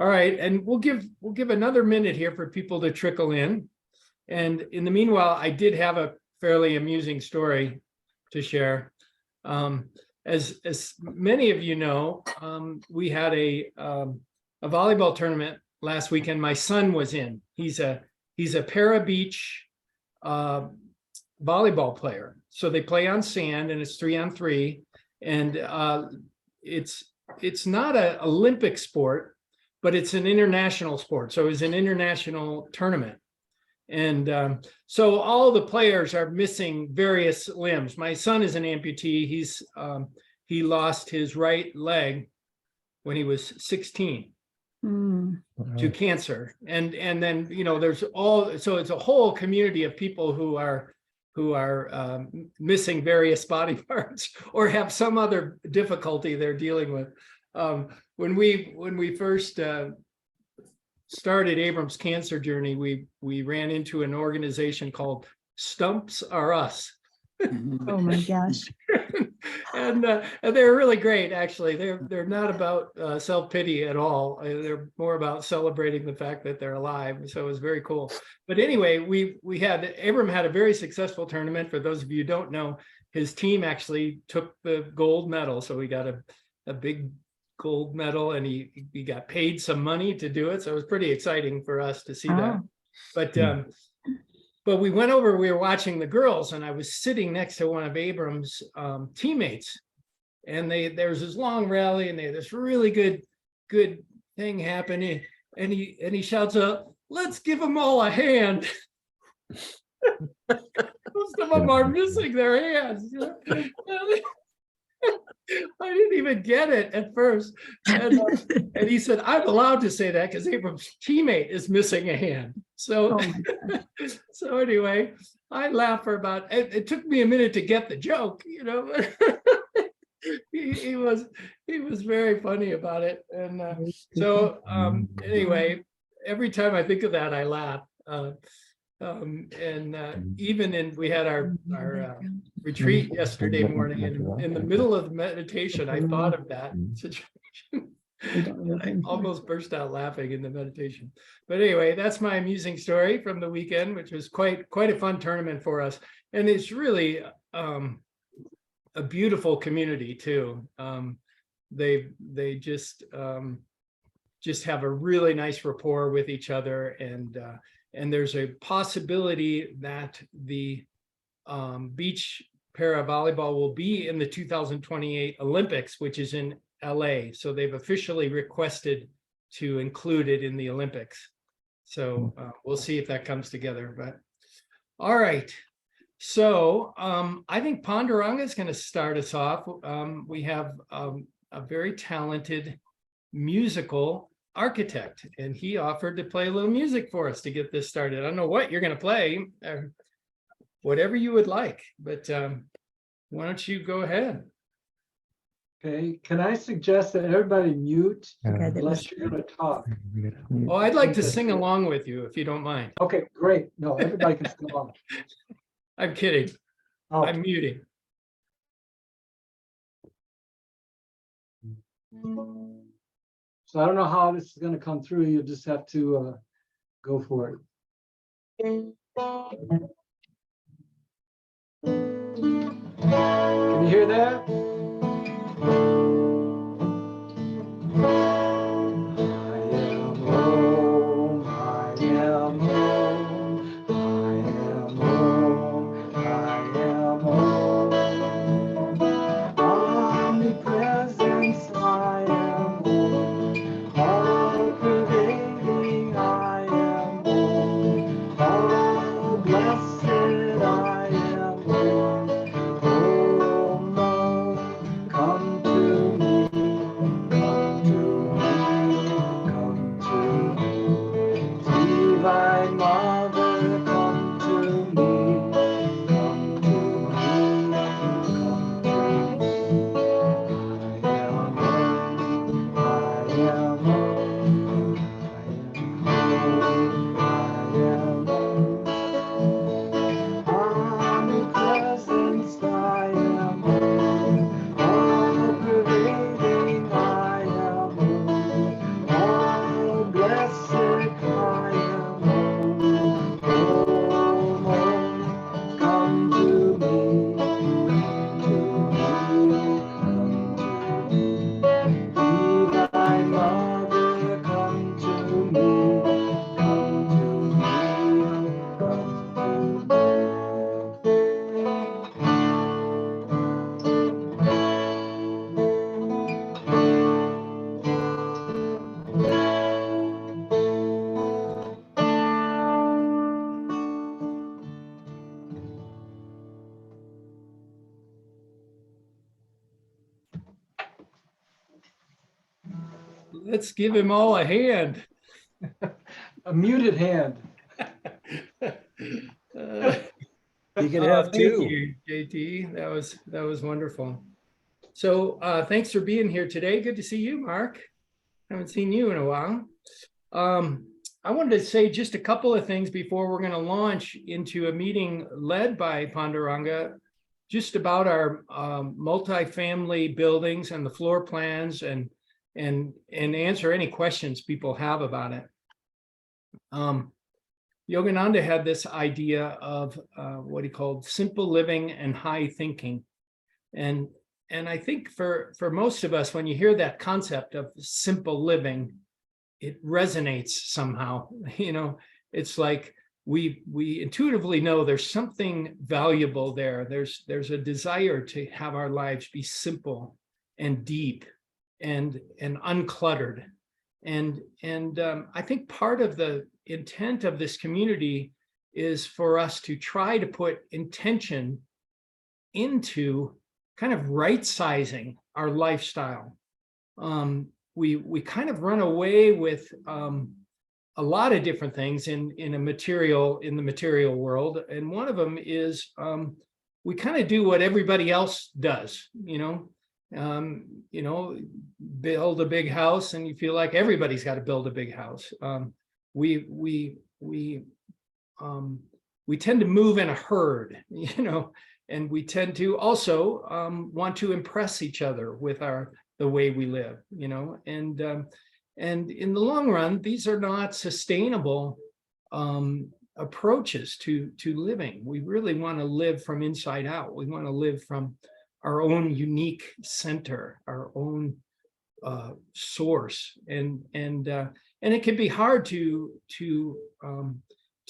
All right, and we'll give another minute here for people to trickle in. And in the meanwhile, I did have a fairly amusing story to share. As many of you know, we had a volleyball tournament last weekend. My son was in. He's a para beach volleyball player. So they play on sand, and it's 3-on-3, and it's not an Olympic sport, but it's an international sport. So it's an international tournament. And so all the players are missing various limbs. My son is an amputee. He lost his right leg when he was 16 to cancer. And then, you know, so it's a whole community of people who are missing various body parts or have some other difficulty they're dealing with. When we first started Abram's cancer journey, we ran into an organization called Stumps Are Us. Oh my gosh. and they're really great, actually. They're not about self-pity at all. They're more about celebrating the fact that they're alive. So it was very cool. But anyway, Abram had a very successful tournament. For those of you who don't know, his team actually took the gold medal. So we got a big gold medal, and he got paid some money to do it. So it was pretty exciting for us to see that. But we went over, we were watching the girls, and I was sitting next to one of Abram's teammates, and there was this long rally, and they had this really good thing happening, and he shouts out, "Let's give them all a hand." Most of them are missing their hands. I didn't even get it at first. And he said, "I'm allowed to say that because Abram's teammate is missing a hand." So, so anyway, I laughed for it took me a minute to get the joke, you know. he was very funny about it. And anyway, every time I think of that, I laugh. Even we had our retreat yesterday morning, and in the middle of the meditation, I thought of that situation. I almost burst out laughing in the meditation. But anyway, that's my amusing story from the weekend, which was quite a fun tournament for us. And it's really a beautiful community too. They just have a really nice rapport with each other, and there's a possibility that the beach para volleyball will be in the 2028 Olympics, which is in LA. So they've officially requested to include it in the Olympics. So we'll see if that comes together. But all right. So I think Panduranga is going to start us off. We have a very talented musical architect, and he offered to play a little music for us to get this started. I don't know what you're going to play, whatever you would like, but why don't you go ahead? Okay, can I suggest that everybody mute unless you're going to talk? Oh, I'd like to sing along with you if you don't mind. Okay, great. No, everybody can sing along. I'm kidding. Oh. I'm muting. So I don't know how this is going to come through. You'll just have to go for it. Can you hear that? Blessed I am, oh, let's give him all a hand. A muted hand. You can have thank two. you, JT. That was wonderful. So thanks for being here today. Good to see you, Mark. Haven't seen you in a while. I wanted to say just a couple of things before we're going to launch into a meeting led by Panduranga, just about our multifamily buildings and the floor plans, and answer any questions people have about it. Yogananda had this idea of what he called simple living and high thinking. And I think for most of us, when you hear that concept of simple living, it resonates somehow. You know, it's like we intuitively know there's something valuable there. There's a desire to have our lives be simple and deep and uncluttered. And I think part of the intent of this community is for us to try to put intention into kind of right-sizing our lifestyle. We kind of run away with a lot of different things in the material world, and one of them is we kind of do what everybody else does. You know, build a big house, and you feel like everybody's got to build a big house. We tend to move in a herd, you know, and we tend to also want to impress each other with the way we live, you know, and in the long run, these are not sustainable approaches to living. We really want to live from inside out. We want to live from our own unique center, our own source, and it can be hard to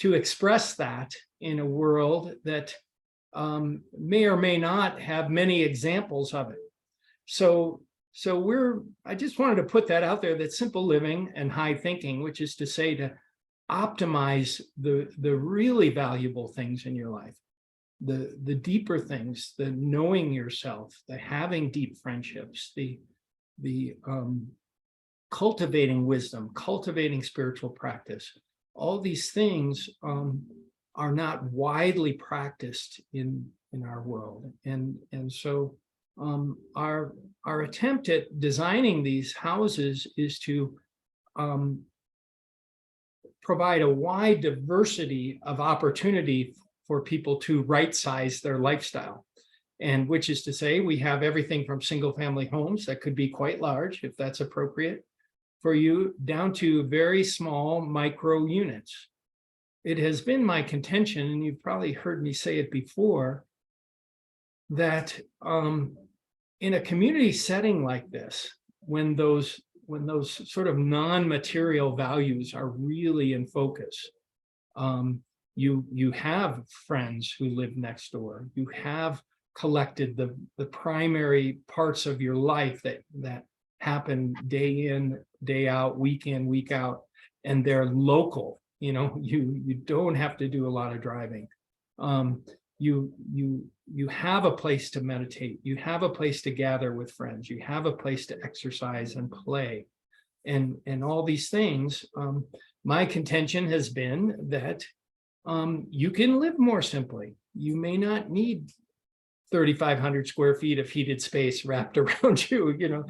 express that in a world that may or may not have many examples of it. So I just wanted to put that out there, that simple living and high thinking, which is to say to optimize the really valuable things in your life, the deeper things, the knowing yourself, the having deep friendships, the cultivating wisdom, cultivating spiritual practice. All these things are not widely practiced in our world, and so our attempt at designing these houses is to provide a wide diversity of opportunity for people to right-size their lifestyle. And which is to say, we have everything from single-family homes that could be quite large, if that's appropriate for you, down to very small micro units. It has been my contention, and you've probably heard me say it before, that in a community setting like this, when those sort of non-material values are really in focus, you have friends who live next door. You have collected the primary parts of your life that happen day in, day out, week in, week out, and they're local. You know, you don't have to do a lot of driving. You have a place to meditate. You have a place to gather with friends. You have a place to exercise and play, and all these things. My contention has been that you can live more simply. You may not need 3,500 square feet of heated space wrapped around you, you know,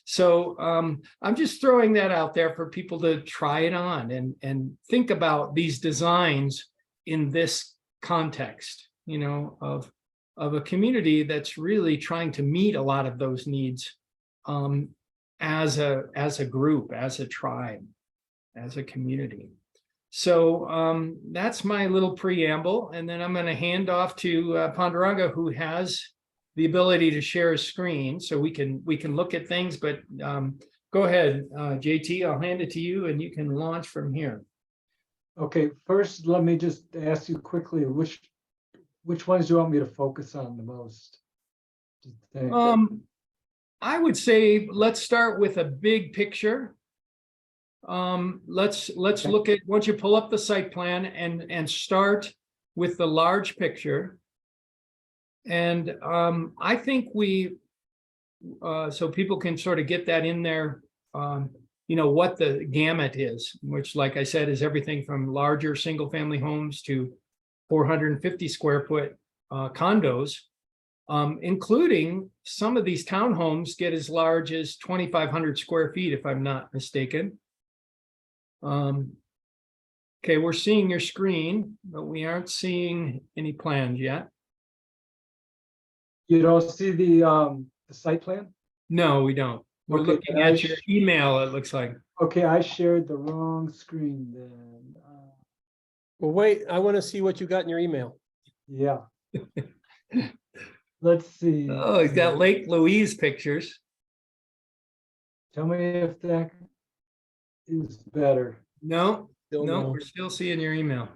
so I'm just throwing that out there for people to try it on and think about these designs in this context, you know, of a community that's really trying to meet a lot of those needs as a group, as a tribe, as a community. So that's my little preamble, and then I'm going to hand off to Panduranga, who has the ability to share a screen, so we can look at things. But go ahead, JT. I'll hand it to you, and you can launch from here. Okay, first, let me just ask you quickly, which ones do you want me to focus on the most? I would say let's start with a big picture. Let's look at, once you pull up the site plan and start with the large picture. And I think we so people can sort of get that in there, you know, what the gamut is, which, like I said, is everything from larger single-family homes to 450 square foot condos, including some of these townhomes get as large as 2,500 square feet, if I'm not mistaken. Okay, we're seeing your screen, but we aren't seeing any plans yet. You don't see the site plan? No, we don't. We're Okay, looking then I at your email, it looks like. Okay, I shared the wrong screen then. Well, wait, I want to see what you got in your email. Yeah. Let's see. Oh, he's got Lake Louise pictures. Tell me if that is better. No, Still no, no. we're still seeing your email.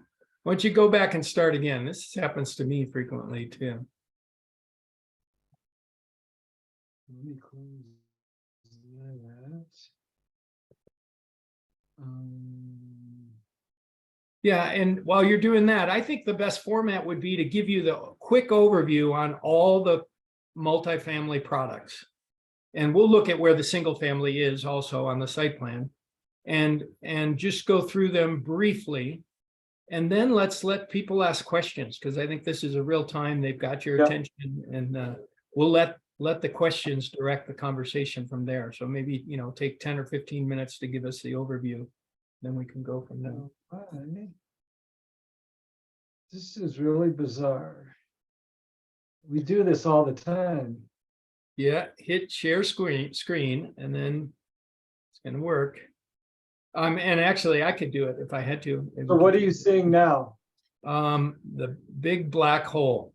Why don't you go back and start again? This happens to me frequently too. Let me close that. Yeah, and while you're doing that, I think the best format would be to give you the quick overview on all the multifamily products. And we'll look at where the single family is also on the site plan, and just go through them briefly. And then let's let people ask questions, because I think this is a real time. They've got your Yep. attention, and we'll let the questions direct the conversation from there. So maybe, you know, take 10 or 15 minutes to give us the overview. Then we can go from there. Why? This is really bizarre. We do this all the time. Yeah, hit share screen, and then it's gonna work. And actually I could do it if I had to. So what are you seeing now? The big black hole.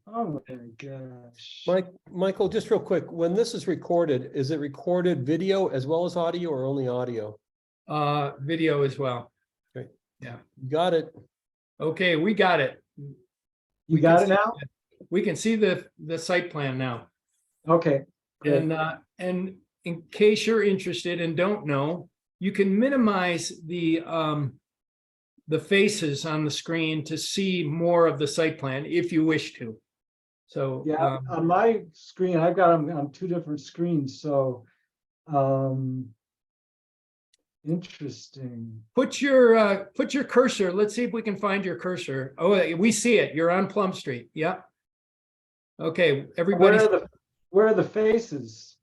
Oh my gosh. Michael, just real quick, when this is recorded, is it recorded video as well as audio or only audio? Video as well. Okay. Yeah. Got it. Okay, we got it. You got it now? We can see the site plan now. Okay. Great. And in case you're interested and don't know, you can minimize the faces on the screen to see more of the site plan if you wish to. So Yeah, on my screen, I've got them on two different screens, so interesting. put your cursor. Let's see if we can find your cursor. Oh, we see it. You're on Plum Street. Yep. Okay, everybody. Where are the faces?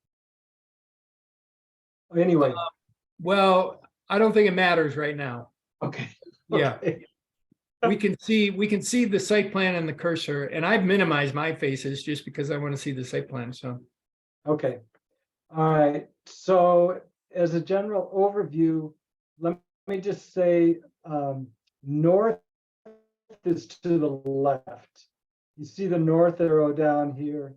Anyway. Well, I don't think it matters right now. Okay. Yeah. Okay. We can see the site plan and the cursor, and I've minimized my faces just because I want to see the site plan. So Okay. All right. So as a general overview, let me just say north is to the left. You see the north arrow down here.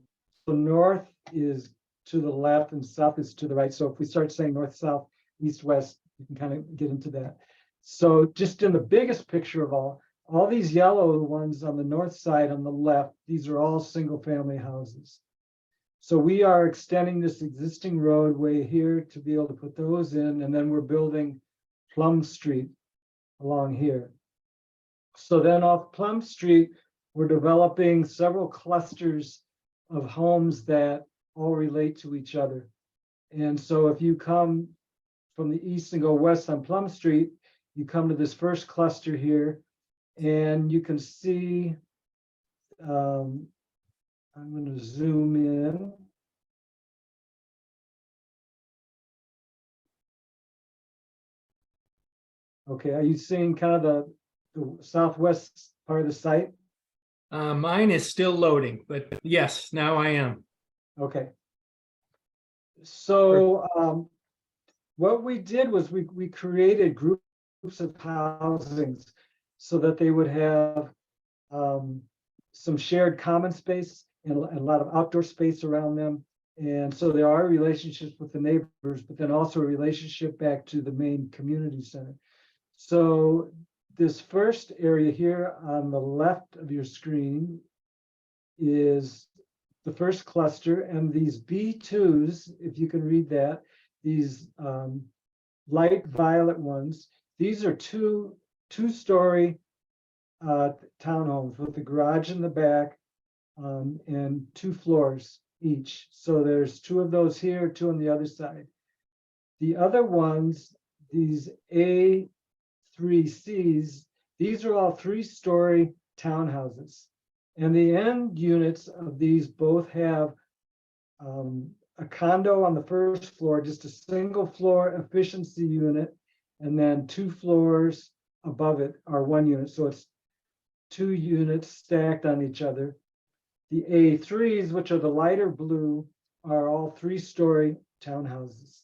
So north is to the left and south is to the right. So if we start saying north, south, east, west, you can kind of get into that. So just in the biggest picture of all these yellow ones on the north side on the left, these are all single family houses. So we are extending this existing roadway here to be able to put those in, and then we're building Plum Street along here. So then off Plum Street, we're developing several clusters of homes that all relate to each other. And so if you come from the east and go west on Plum Street, you come to this first cluster here, and you can see, I'm going to zoom in. Okay, are you seeing kind of the southwest part of the site? mine is still loading, but yes, now I am. Okay. So what we did was we created groups of housings so that they would have some shared common space and a lot of outdoor space around them. And so there are relationships with the neighbors, but then also a relationship back to the main community center. So this first area here on the left of your screen is the first cluster, and these B2s, if you can read that, these light violet ones, these are two-story townhomes with the garage in the back and 2 floors. each. So there's 2 of those here, 2 on the other side. The other ones, these A3Cs, these are all 3-story townhouses. And the end units of these both have a condo on the first floor, just a single floor efficiency unit, and then 2 floors above it are 1 unit. So it's 2 units stacked on each other. The A3s, which are the lighter blue, are all 3-story townhouses.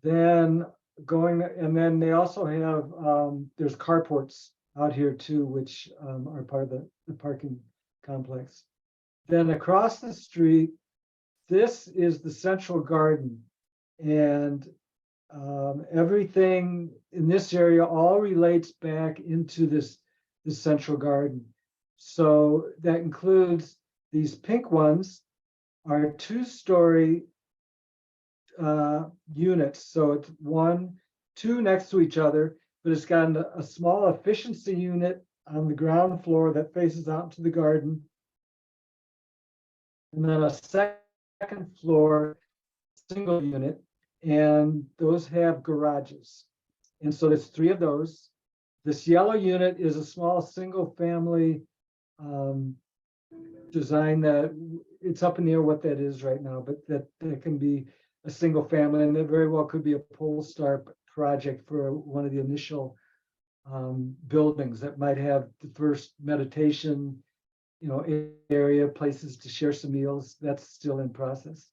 Then and then they also have, there's carports out here too, which are part of the parking complex. Then across the street, this is the central garden. And everything in this area all relates back into this central garden. So that includes these pink ones are 2-story units. So it's 1, 2 next to each other, but it's got a small efficiency unit on the ground floor that faces out into the garden. And then a second floor single unit, and those have garages. And so there's 3 of those. This yellow unit is a small single family design that it's up in the air what that is right now, but that can be a single family, and that very well could be a Polestar project for one of the initial buildings that might have the first meditation, area, places to share some meals. That's still in process.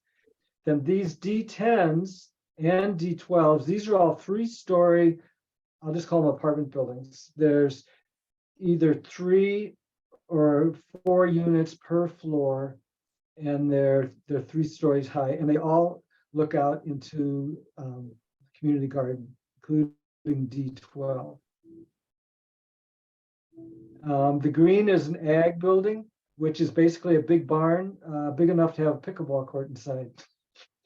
Then these D10s and D12s, these are all 3-story, I'll just call them apartment buildings. There's either 3 or 4 units per floor, and they're 3 stories high, and they all look out into community garden, including D12. The green is an ag building, which is basically a big barn, big enough to have a pickleball court inside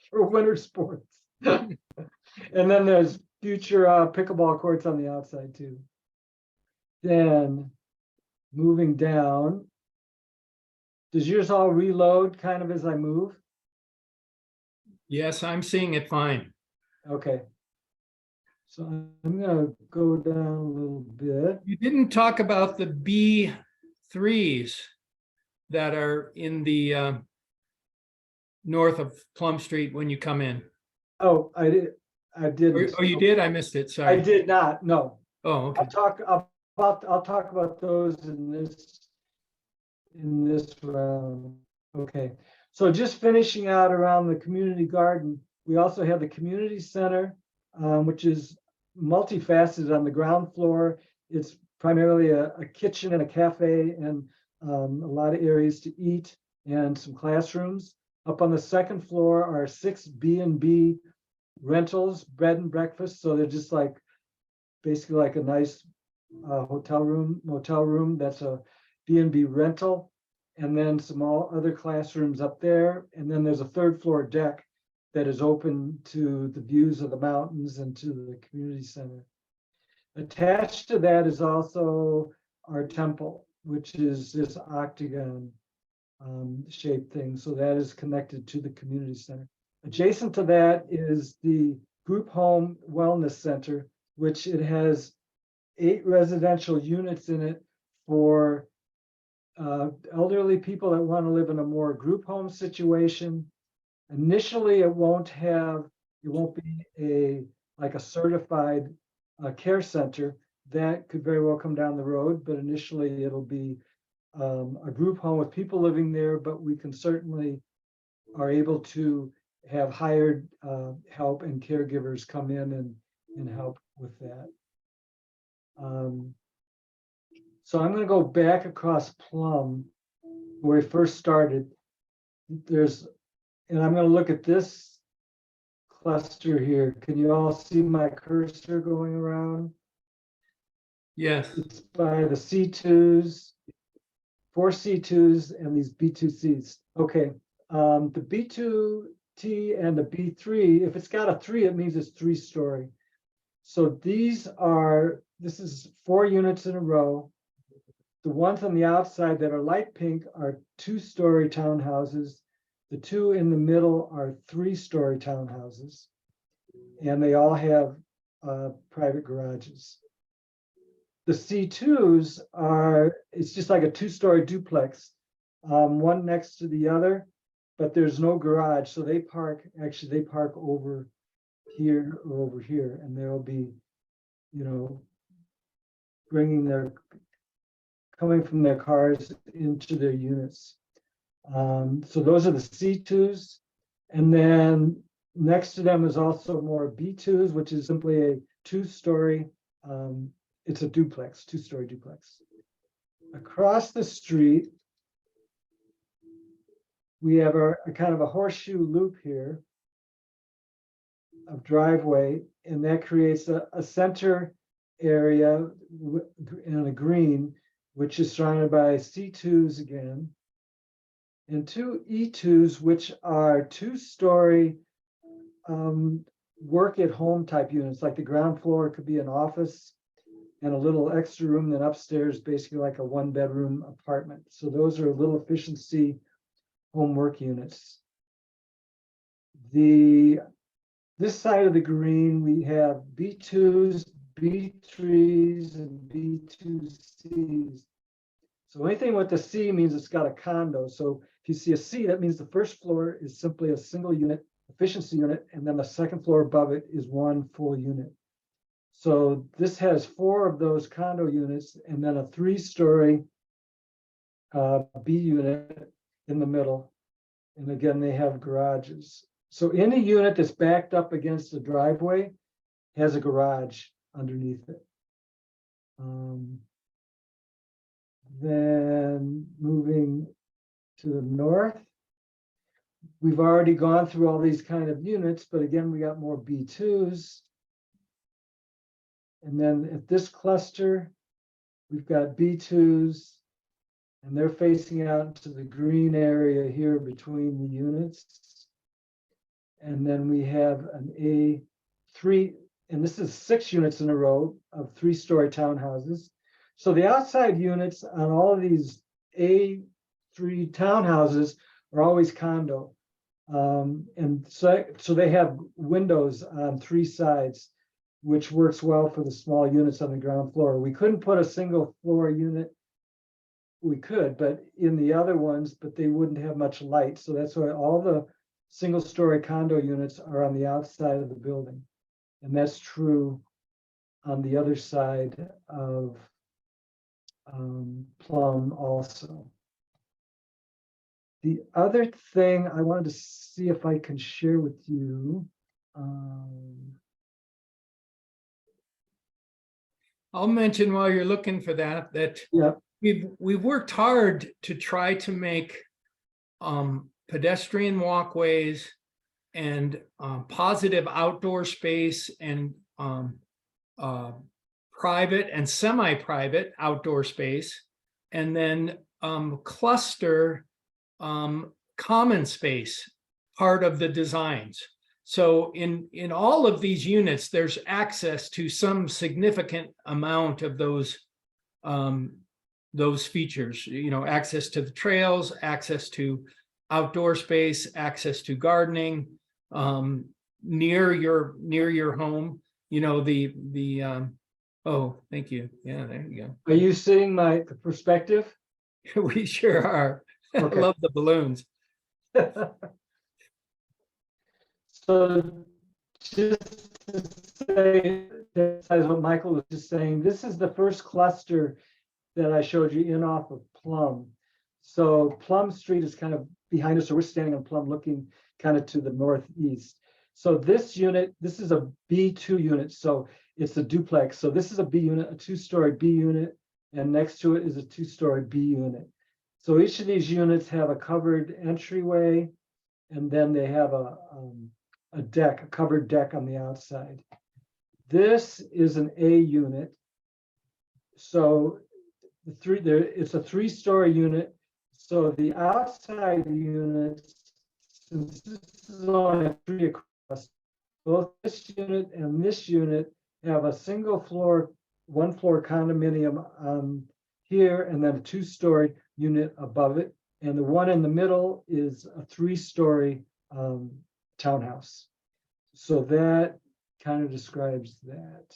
for winter sports. And then there's future pickleball courts on the outside too. Then moving down, does yours all reload kind of as I move? Yes, I'm seeing it fine. Okay. So I'm gonna go down a little bit. You didn't talk about the B3s that are in the north of Plum Street when you come in. Oh, I didn't. Oh, you did? I missed it. I Sorry. did not, no. Oh, okay. I'll talk about those in this round. Okay. So just finishing out around the community garden, we also have the community center, which is multifaceted on the ground floor. It's primarily a kitchen and a cafe and a lot of areas to eat and some classrooms. Up on the second floor are 6 B&B rentals, bed and breakfast. So they're just like basically like a nice motel room. That's a B&B rental. And then some other classrooms up there. And then there's a 3rd floor deck that is open to the views of the mountains and to the community center. Attached to that is also our temple, which is this octagon shaped thing. So that is connected to the community center. Adjacent to that is the group home wellness center, which it has 8 residential units in it for elderly people that want to live in a more group home situation. Initially, it won't be like a certified care center. That could very well come down the road, but initially it'll be a group home with people living there, but we can certainly are able to have hired help and caregivers come in and help with that. So I'm going to go back across Plum where we first started. And I'm going to look at this cluster here. Can you all see my cursor going around? Yes. It's by the C2s, 4 C2s, and these B2Cs. Okay, the B2T and the B3, if it's got a 3, it means it's 3-story. So this is 4 units in a row. The ones on the outside that are light pink are 2-story townhouses. The two in the middle are 3-story townhouses. And they all have private garages. The C2s are, it's just like a 2-story duplex, one next to the other, but there's no garage. So they park over here or over here, and they'll be, coming from their cars into their units. So those are the C2s. And then next to them is also more B2s, which is simply a 2-story, it's a duplex, 2-story duplex. Across the street, we have a kind of a horseshoe loop here of driveway, and that creates a center area in a green, which is surrounded by C2s again, and 2 E2s, which are 2-story work at home type units. Like the ground floor could be an office and a little extra room, then upstairs basically like a 1-bedroom apartment. So those are little efficiency home work units. This side of the green, we have B2s, B3s, and B2Cs. So anything with the C means it's got a condo. So if you see a C, that means the first floor is simply a single unit efficiency unit, and then the second floor above it is one full unit. So this has 4 of those condo units, and then a 3-story B unit in the middle. And again, they have garages. So any unit that's backed up against the driveway has a garage underneath it. Then moving to the north, we've already gone through all these kind of units, but again, we got more B2s. And then at this cluster, we've got B2s, and they're facing out into the green area here between the units. And then we have an A3, and this is 6 units in a row of 3-story townhouses. So the outside units on all of these A3 townhouses are always condo. And so they have windows on 3 sides, which works well for the small units on the ground floor. We couldn't put a single floor unit. We could, but in the other ones, but they wouldn't have much light. So that's why all the single-story condo units are on the outside of the building. And that's true on the other side of Plum also. The other thing I wanted to see if I can share with you. I'll mention while you're looking for that Yeah. we've worked hard to try to make pedestrian walkways and positive outdoor space and private and semi-private outdoor space, and then cluster common space part of the designs. So in all of these units, there's access to some significant amount of those features, access to the trails, access to outdoor space, access to gardening, near your home, oh, thank you. Yeah, there you go. Are you seeing my perspective? We sure are. Okay. I love the balloons. So just to say, as what Michael was just saying, this is the first cluster that I showed you in off of Plum. So Plum Street is kind of behind us, so we're standing on Plum looking kind of to the northeast. So this unit, this is a B2 unit, so it's a duplex. So this is a B unit, a 2-story B unit, and next to it is a 2-story B unit. So each of these units have a covered entryway, and then they have a deck, a covered deck on the outside. This is an A unit. So it's a 3-story unit. So the outside units, since this is only 3 across, both this unit and this unit have a single floor, 1-floor condominium on here, and then a 2-story unit above it. And the one in the middle is a 3-story townhouse. So that kind of describes that.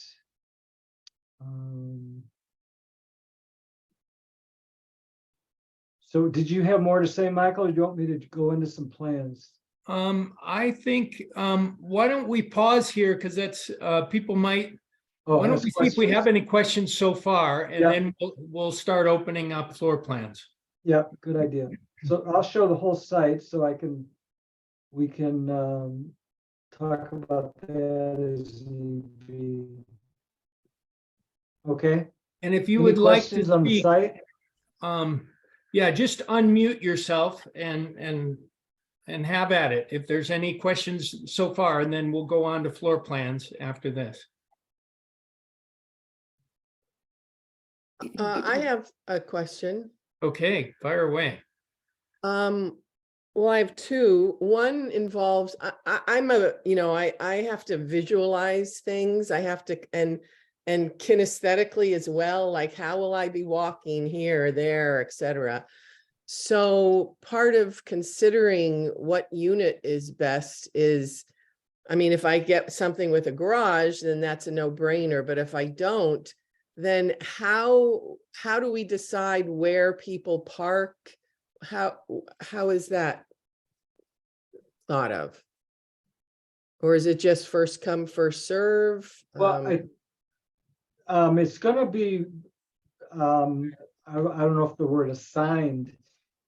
So did you have more to say, Michael, or do you want me to go into some plans? I think, why don't we pause here? Because that's, people might, Oh, why don't ask we see if we have questions? any questions so far, and Yeah. then we'll start opening up floor plans. Yeah, good idea. So I'll show the whole site so we can talk about that as need be. Okay. And if you Any would like to questions on the speak, site? yeah, just unmute yourself and have at it. If there's any questions so far, and then we'll go on to floor plans after this. I have a question. Okay, fire away. Well, I have two. One involves, I'm a, I have to visualize things. I have to, and kinesthetically as well, like how will I be walking here, there, etc. So part of considering what unit is best is, I mean, if I get something with a garage, then that's a no-brainer. But if I don't, then how do we decide where people park? How is that thought of? Or is it just first come, first serve? Well, it's gonna be, I don't know if the word assigned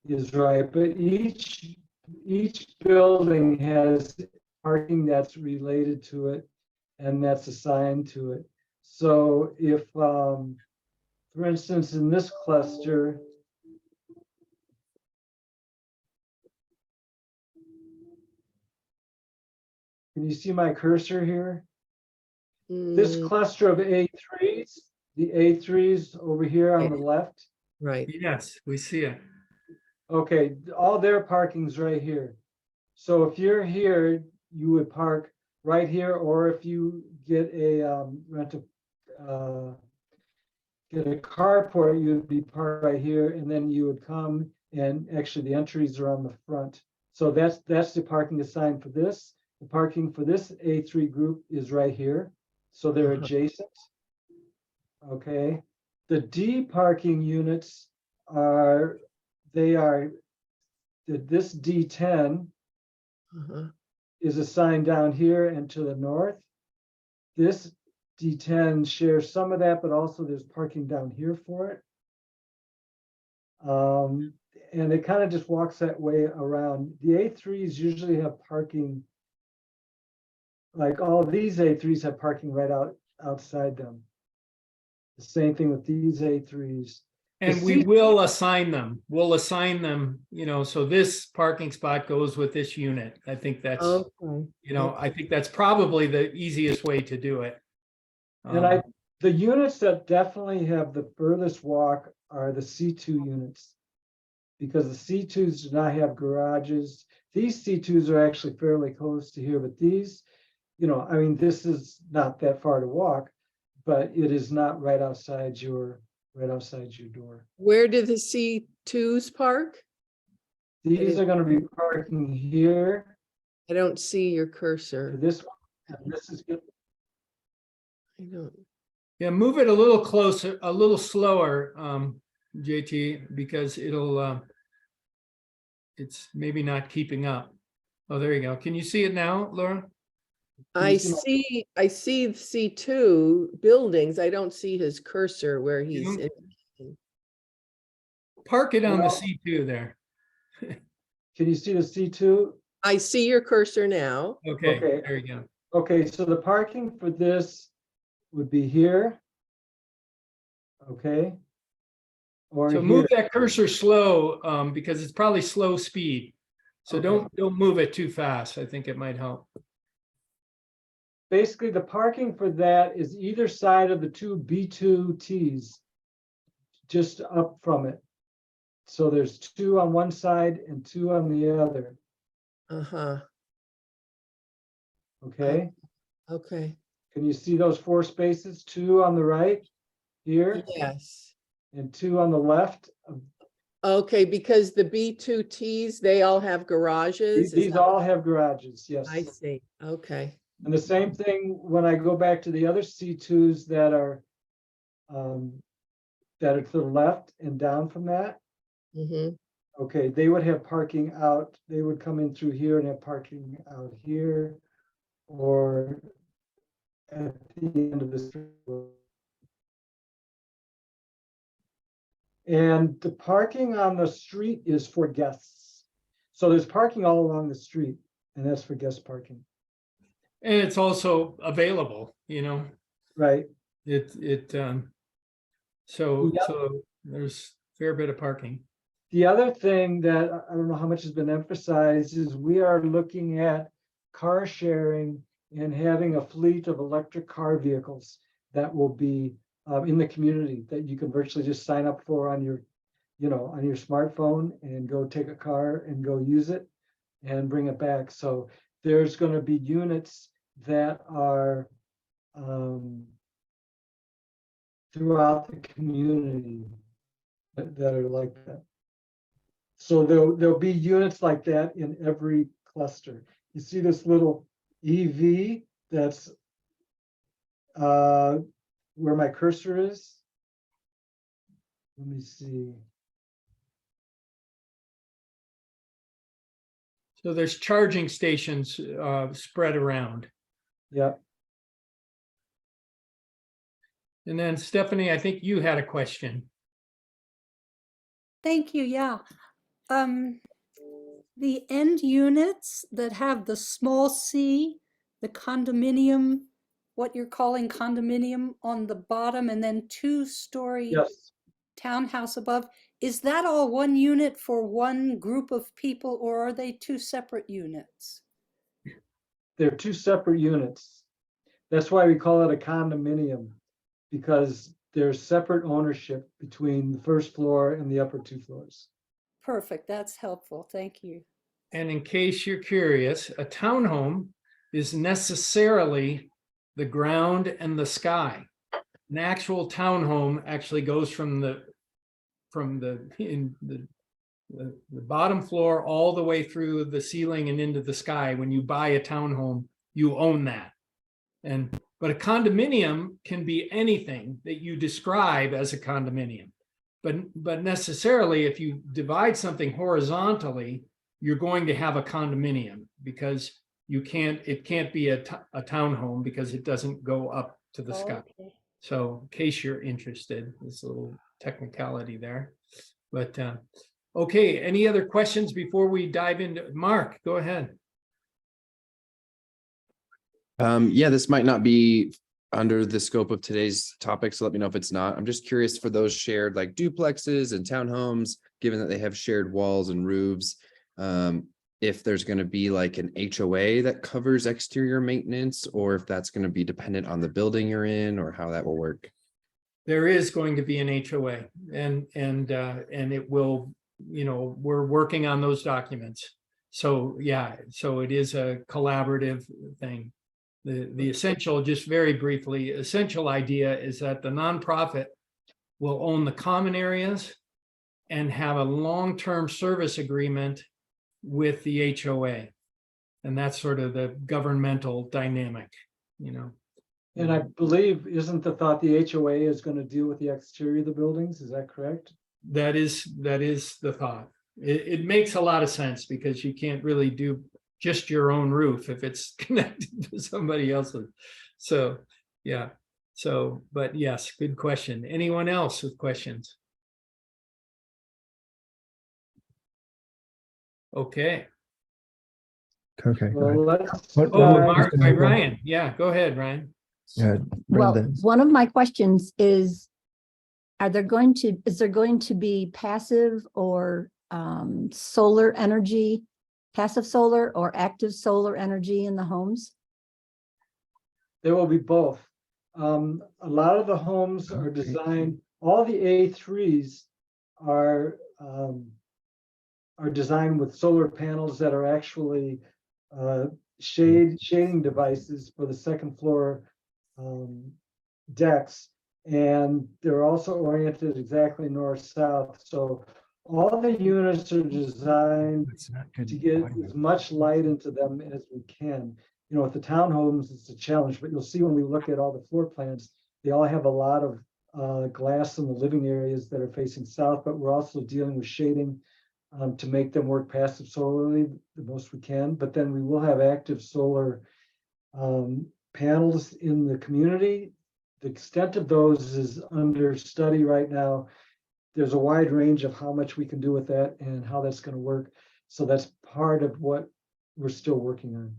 is right, but each building has parking that's related to it and that's assigned to it. So if, for instance, in this cluster, can you see my cursor here? This Mm, cluster of A3s, the A3s over here on the left. right. Yes, we see it. Okay, all their parking's right here. So if you're here, you would park right here, or if you get a get a carport, you'd be parked right here, and then you would come, and actually the entries are on the front. So that's the parking assigned for this. The parking for this A3 group is right here. So they're adjacent. Okay. The D parking units are, this D10 is assigned down here and to the north. This D10 shares some of that, but also there's parking down here for it. And it kind of just walks that way around. The A3s usually have parking, like all these A3s have parking right outside them. The same thing with these A3s. And we will assign them. We'll assign them, so this parking spot goes with this unit. I think that's, Okay. I think that's probably the easiest way to do it. And the units that definitely have the furthest walk are the C2 units, because the C2s do not have garages. These C2s are actually fairly close to here, but these, I mean, this is not that far to walk, but it is not right outside your door. Where do the C2s park? These are going to be parking here. I don't see your For cursor. this one, and this is good. I don't. Yeah, move it a little closer, a little slower, JT, because it's maybe not keeping up. Oh, there you go. Can you see it now, Laura? I see the C2 buildings. I don't see his cursor where he's don't- indicating. Park it on the Well- C2 there. Can you see the C2? I see your cursor now. Okay, Okay. there you go. Okay, so the parking for this would be here. Okay. Or So here. move that cursor slow, because it's probably slow speed. So Okay. don't move it too fast. I think it might help. Basically, the parking for that is either side of the two B2Ts, just up from it. So there's 2 on one side and 2 on the other. Okay. Okay. Can you see those 4 spaces? 2 on the right here Yes. and 2 on the left. Okay, because the B2Ts, they all have garages. Is These that all what- have garages, yes. I see. Okay. And the same thing when I go back to the other C2s that are to the left and down from that. Hmm. Okay, they would have parking out, they would come in through here and have parking out here or at the end of the street. And the parking on the street is for guests. So there's parking all along the street, and that's for guest parking, And it's also available, you know, right? so Yep. there's a fair bit of parking. The other thing that I don't know how much has been emphasized is we are looking at car sharing and having a fleet of electric car vehicles that will be in the community that you can virtually just sign up for on your, on your smartphone and go take a car and go use it and bring it back. So there's going to be units that are throughout the community that are like that. So there'll be units like that in every cluster. You see this little EV that's where my cursor is. Let me see. So there's charging stations spread around. Yeah. And then Stephanie, I think you had a question. Thank you. Yeah. The end units that have the small c, the condominium, what you're calling condominium on the bottom, and then 2-story Yes. townhouse above, is that all one unit for one group of people, or are they 2 separate units? They're 2 separate units. That's why we call it a condominium, because there's separate ownership between the first floor and the upper 2 floors. Perfect. That's helpful. Thank you. And in case you're curious, a townhome is necessarily the ground and the sky. An actual townhome actually goes from the bottom floor all the way through the ceiling and into the sky. When you buy a townhome, you own that. But a condominium can be anything that you describe as a condominium. But necessarily, if you divide something horizontally, you're going to have a condominium, because it can't be a townhome because it doesn't go up to the sky. Okay. So in case you're interested, there's a little technicality there. But okay, any other questions before we dive into Mark? Go ahead. Yeah, this might not be under the scope of today's topic, so let me know if it's not. I'm just curious for those shared like duplexes and townhomes, given that they have shared walls and roofs, if there's going to be like an HOA that covers exterior maintenance, or if that's going to be dependent on the building you're in, or how that will work. There is going to be an HOA, and it will, we're working on those documents. So yeah, so it is a collaborative thing. The essential, just very briefly, essential idea is that the nonprofit will own the common areas and have a long-term service agreement with the HOA. And that's sort of the governmental dynamic, And I believe, isn't the thought the HOA is going to deal with the exterior of the buildings? Is that correct? That is the thought. It makes a lot of sense, because you can't really do just your own roof if it's connected to somebody else's. So yeah. But yes, good question. Anyone else with questions? Well, Okay. Go ahead. let's. What- Oh, Mr. Mark, Michael. Ryan. Yeah, go ahead, Ryan. Yeah, Well, Brenda. one of my questions is there going to be passive or solar energy, passive solar or active solar energy in the homes? There will be both. A lot of the homes are designed, all the A3s are designed with solar panels that are actually shading devices for the second floor decks. And they're also oriented exactly north-south. So all the units are designed It's not good. to get as much light into them as we can. You know, with the townhomes, it's a challenge, but you'll see when we look at all the floor plans, they all have a lot of glass in the living areas that are facing south, but we're also dealing with shading to make them work passive solarly the most we can. But then we will have active solar panels in the community. The extent of those is under study right now. There's a wide range of how much we can do with that and how that's going to work. So that's part of what we're still working on.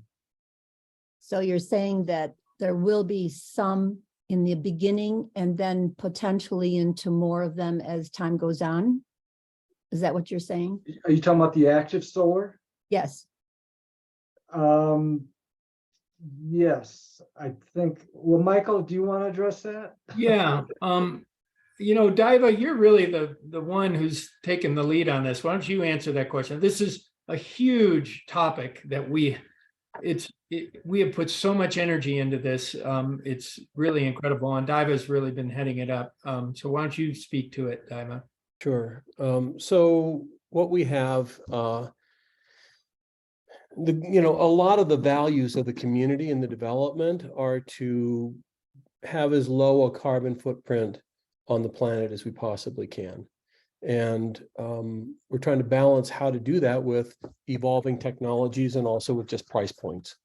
So you're saying that there will be some in the beginning and then potentially into more of them as time goes on? Is that what you're saying? Are you talking about the active solar? Yes. Yes, I think. Well, Michael, do you want to address that? Yeah, you know, Diva, you're really the one who's taken the lead on this. Why don't you answer that question? This is a huge topic that we have put so much energy into this. It's really incredible, and Diva's really been heading it up. So why don't you speak to it, Diva? Sure. So what we have, a lot of the values of the community and the development are to have as low a carbon footprint on the planet as we possibly can. And we're trying to balance how to do that with evolving technologies and also with just price points.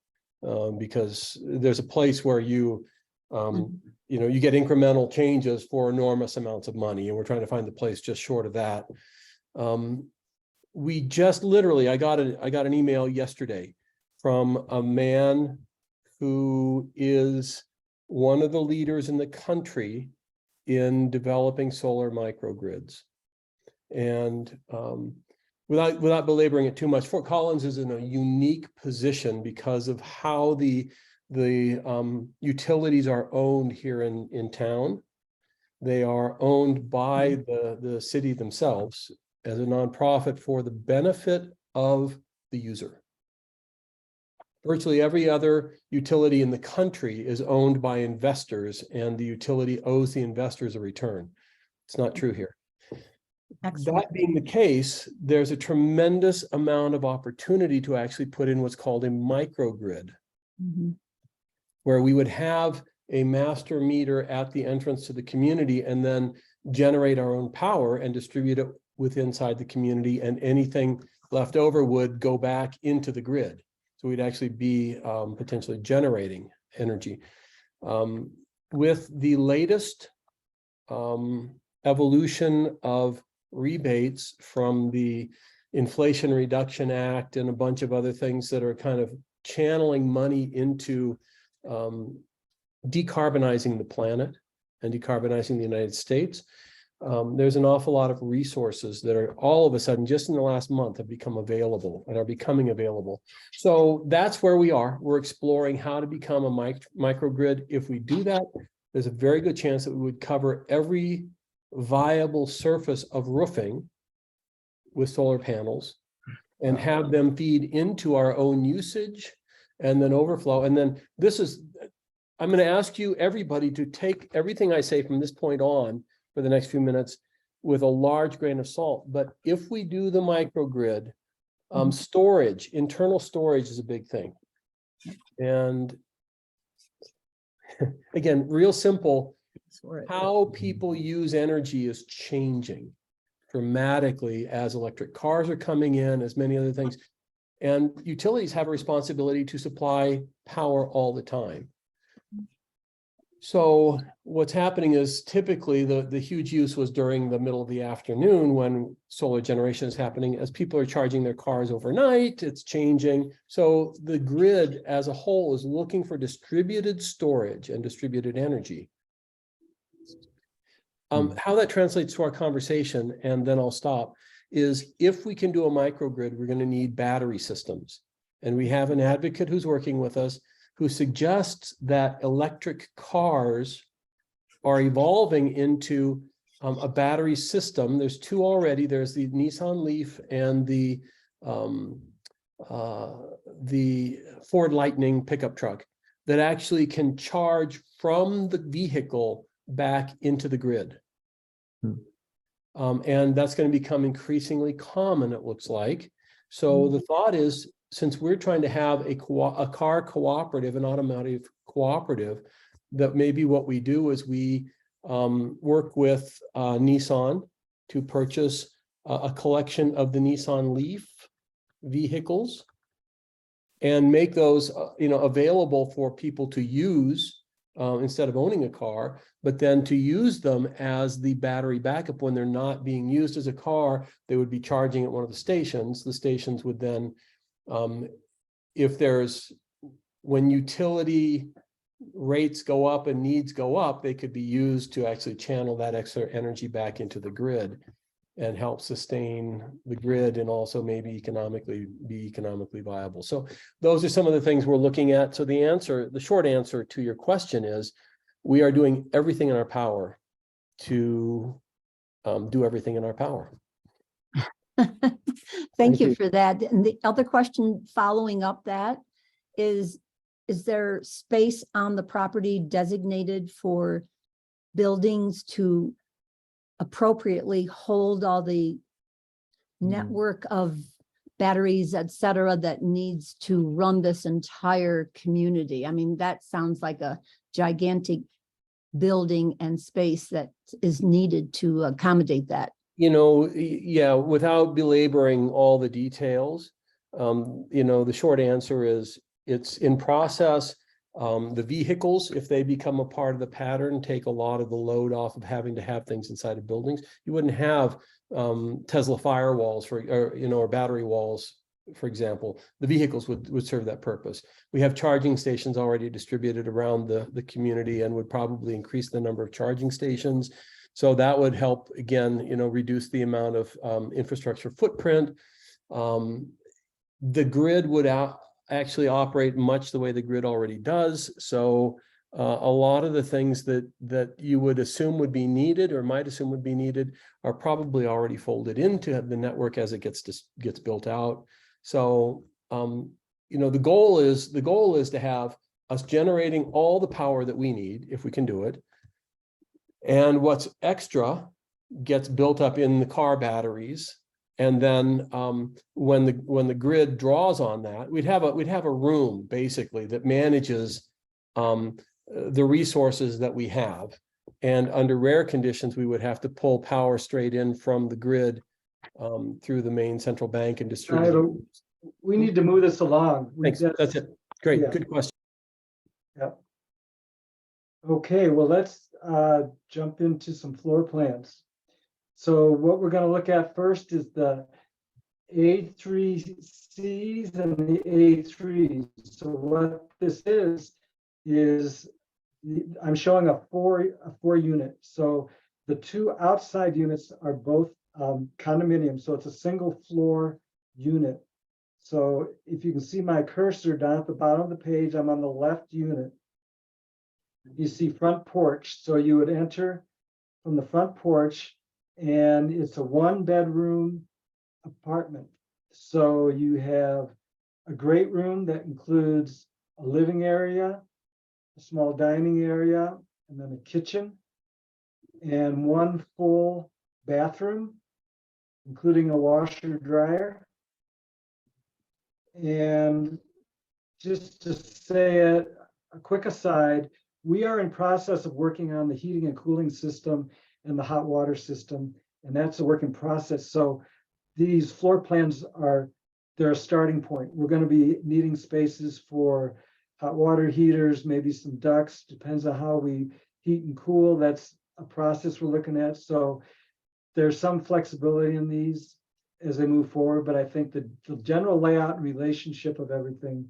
Because there's a place where you get incremental changes for enormous amounts of money, and we're trying to find the place just short of that. We just literally, I got an email yesterday from a man who is one of the leaders in the country in developing solar microgrids. And without belaboring it too much, Fort Collins is in a unique position because of how the utilities are owned here in town. They are owned by the city themselves as a nonprofit for the benefit of the user. Virtually every other utility in the country is owned by investors, and the utility owes the investors a return. It's not true here. Excellent. That being the case, there's a tremendous amount of opportunity to actually put in what's called a microgrid, where we would have a master meter at the entrance to the community and then generate our own power and distribute it inside the community, and anything left over would go back into the grid. So we'd actually be potentially generating energy. With the latest evolution of rebates from the Inflation Reduction Act and a bunch of other things that are kind of channeling money into decarbonizing the planet and decarbonizing the United States, there's an awful lot of resources that are all of a sudden, just in the last month, have become available and are becoming available. So that's where we are. We're exploring how to become a microgrid. If we do that, there's a very good chance that we would cover every viable surface of roofing with solar panels and have them feed into our own usage and then overflow. And then I'm going to ask you, everybody, to take everything I say from this point on for the next few minutes with a large grain of salt. But if we do the microgrid, storage, internal storage is a big thing. And again, real simple, how people use energy is changing dramatically as electric cars are coming in, as many other things. And utilities have a responsibility to supply power all the time. So what's happening is typically the huge use was during the middle of the afternoon when solar generation is happening. As people are charging their cars overnight, it's changing. So the grid as a whole is looking for distributed storage and distributed energy. How that translates to our conversation, and then I'll stop, is if we can do a microgrid, we're going to need battery systems. And we have an advocate who's working with us who suggests that electric cars are evolving into a battery system. There's two already. There's the Nissan Leaf and the Ford Lightning pickup truck that actually can charge from the vehicle back into the grid. Hmm. And that's going to become increasingly common, it looks like. So the thought is, since we're trying to have a car cooperative, an automotive cooperative, that maybe what we do is we work with Nissan to purchase a collection of the Nissan Leaf vehicles and make those available for people to use instead of owning a car, but then to use them as the battery backup when they're not being used as a car. They would be charging at one of the stations. The stations would then, when utility rates go up and needs go up, they could be used to actually channel that extra energy back into the grid and help sustain the grid, and also maybe be economically viable. So those are some of the things we're looking at. So the short answer to your question is, we are doing everything in our power to do everything in our power. Thank you for that. And the other question following up that is there space on the property designated for buildings to appropriately hold all the network of batteries, et cetera, that needs to run this entire community? I mean, that sounds like a gigantic building and space that is needed to accommodate that. Yeah, without belaboring all the details, the short answer is it's in process. The vehicles, if they become a part of the pattern, take a lot of the load off of having to have things inside of buildings. You wouldn't have Tesla firewalls or battery walls, for example. The vehicles would serve that purpose. We have charging stations already distributed around the community, and would probably increase the number of charging stations. So that would help, again, reduce the amount of infrastructure footprint. The grid would actually operate much the way the grid already does. So a lot of the things that you would assume would be needed, or might assume would be needed, are probably already folded into the network as it gets built out. So the goal is to have us generating all the power that we need, if we can do it, and what's extra gets built up in the car batteries. And then when the grid draws on that, we'd have a room basically that manages the resources that we have. And under rare conditions, we would have to pull power straight in from the grid through the main central bank and distribute. We need to move this along. Thanks. That's it. Great. Yeah. Good question. Yeah. Okay, well, let's jump into some floor plans. So what we're going to look at first is the A3Cs and the A3s. So what this is I'm showing a four unit. So the two outside units are both condominiums. So it's a single floor unit. So if you can see my cursor down at the bottom of the page, I'm on the left unit. You see front porch. So you would enter from the front porch, and it's a 1-bedroom apartment. So you have a great room that includes a living area, a small dining area, and then a kitchen, and one full bathroom, including a washer dryer. And just to say a quick aside, we are in process of working on the heating and cooling system and the hot water system, and that's a work in process. So these floor plans they're a starting point. We're going to be needing spaces for hot water heaters, maybe some ducts, depends on how we heat and cool. That's a process we're looking at. So there's some flexibility in these as they move forward, but I think the general layout and relationship of everything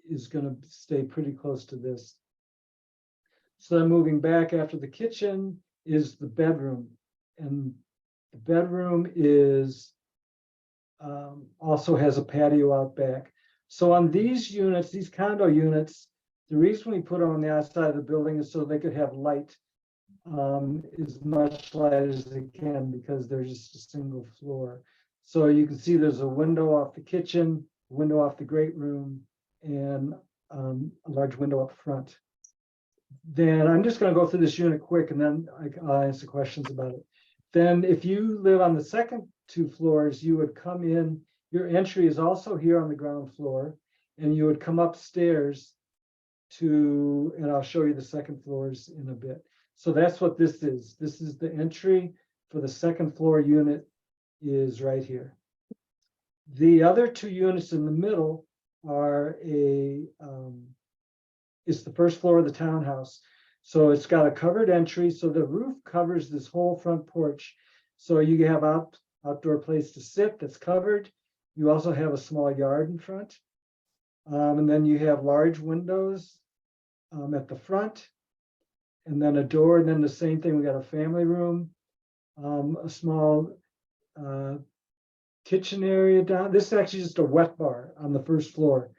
is going to stay pretty close to this. So then moving back after the kitchen is the bedroom, and the bedroom is also has a patio out back. So on these units, these condo units, the reason we put them on the outside of the building is so they could have light, as much light as they can, because they're just a single floor. So you can see there's a window off the kitchen, window off the great room, and a large window up front. Then I'm just gonna go through this unit quick and then I'll answer questions about it. Then if you live on the second 2 floors, you would come in, your entry is also here on the ground floor, and you would come upstairs to, and I'll show you the second floors in a bit. So that's what this is. This is the entry for the second floor unit is right here. The other 2 units in the middle are it's the first floor of the townhouse. So it's got a covered entry. So the roof covers this whole front porch. So you have outdoor place to sit that's covered. You also have a small yard in front. And then you have large windows at the front. And then a door, and then the same thing, we got a family room, a small kitchen area down. This is actually just a wet bar on the first floor.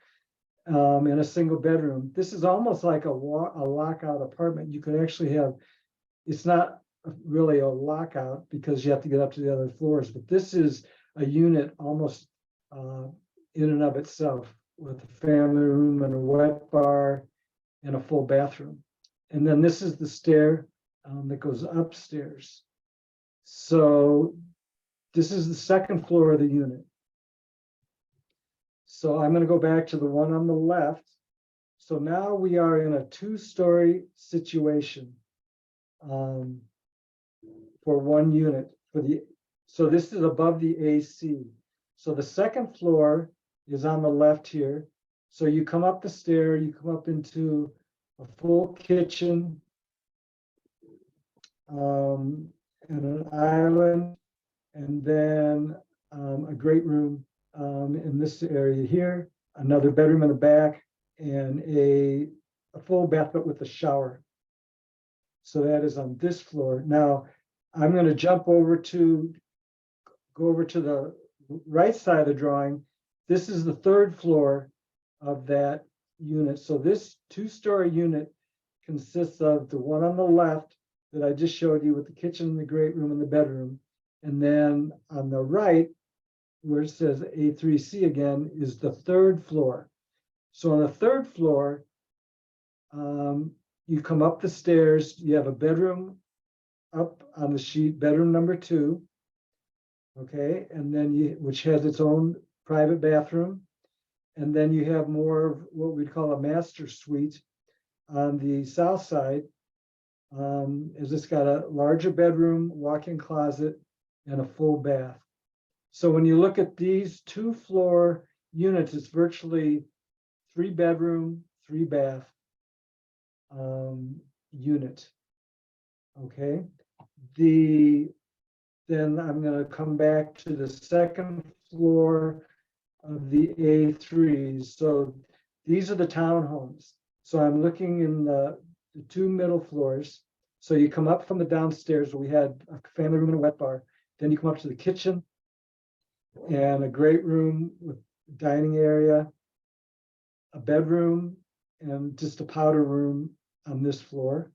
In a single bedroom. This is almost like a lockout apartment. You could actually have, it's not really a lockout because you have to get up to the other floors, but this is a unit almost in and of itself with a family room and a wet bar and a full bathroom. And then this is the stair that goes upstairs. So this is the second floor of the unit. So I'm going to go back to the one on the left. So now we are in a 2-story situation for one unit. So this is above the AC. So the second floor is on the left here. So you come up the stair, you come up into a full kitchen and an island, and then a great room in this area here, another bedroom in the back, and a full bath, but with a shower. So that is on this floor. Now, I'm going to go over to the right side of the drawing. This is the 3rd floor of that unit. So this 2-story unit consists of the one on the left that I just showed you with the kitchen, the great room, and the bedroom. And then on the right, where it says A3C again, is the 3rd floor. So on the 3rd floor, you come up the stairs, you have a bedroom up on the sheet, bedroom number 2, okay, and then which has its own private bathroom. And then you have more of what we'd call a master suite on the south side. As it's got a larger bedroom, walk-in closet, and a full bath. So when you look at these 2-floor units, it's virtually 3-bedroom, 3-bath unit. Okay. Then I'm going to come back to the second floor of the A3s. So these are the townhomes. So I'm looking in the 2 middle floors. So you come up from the downstairs where we had a family room and a wet bar. Then you come up to the kitchen and a great room with dining area, a bedroom, and just a powder room on this floor.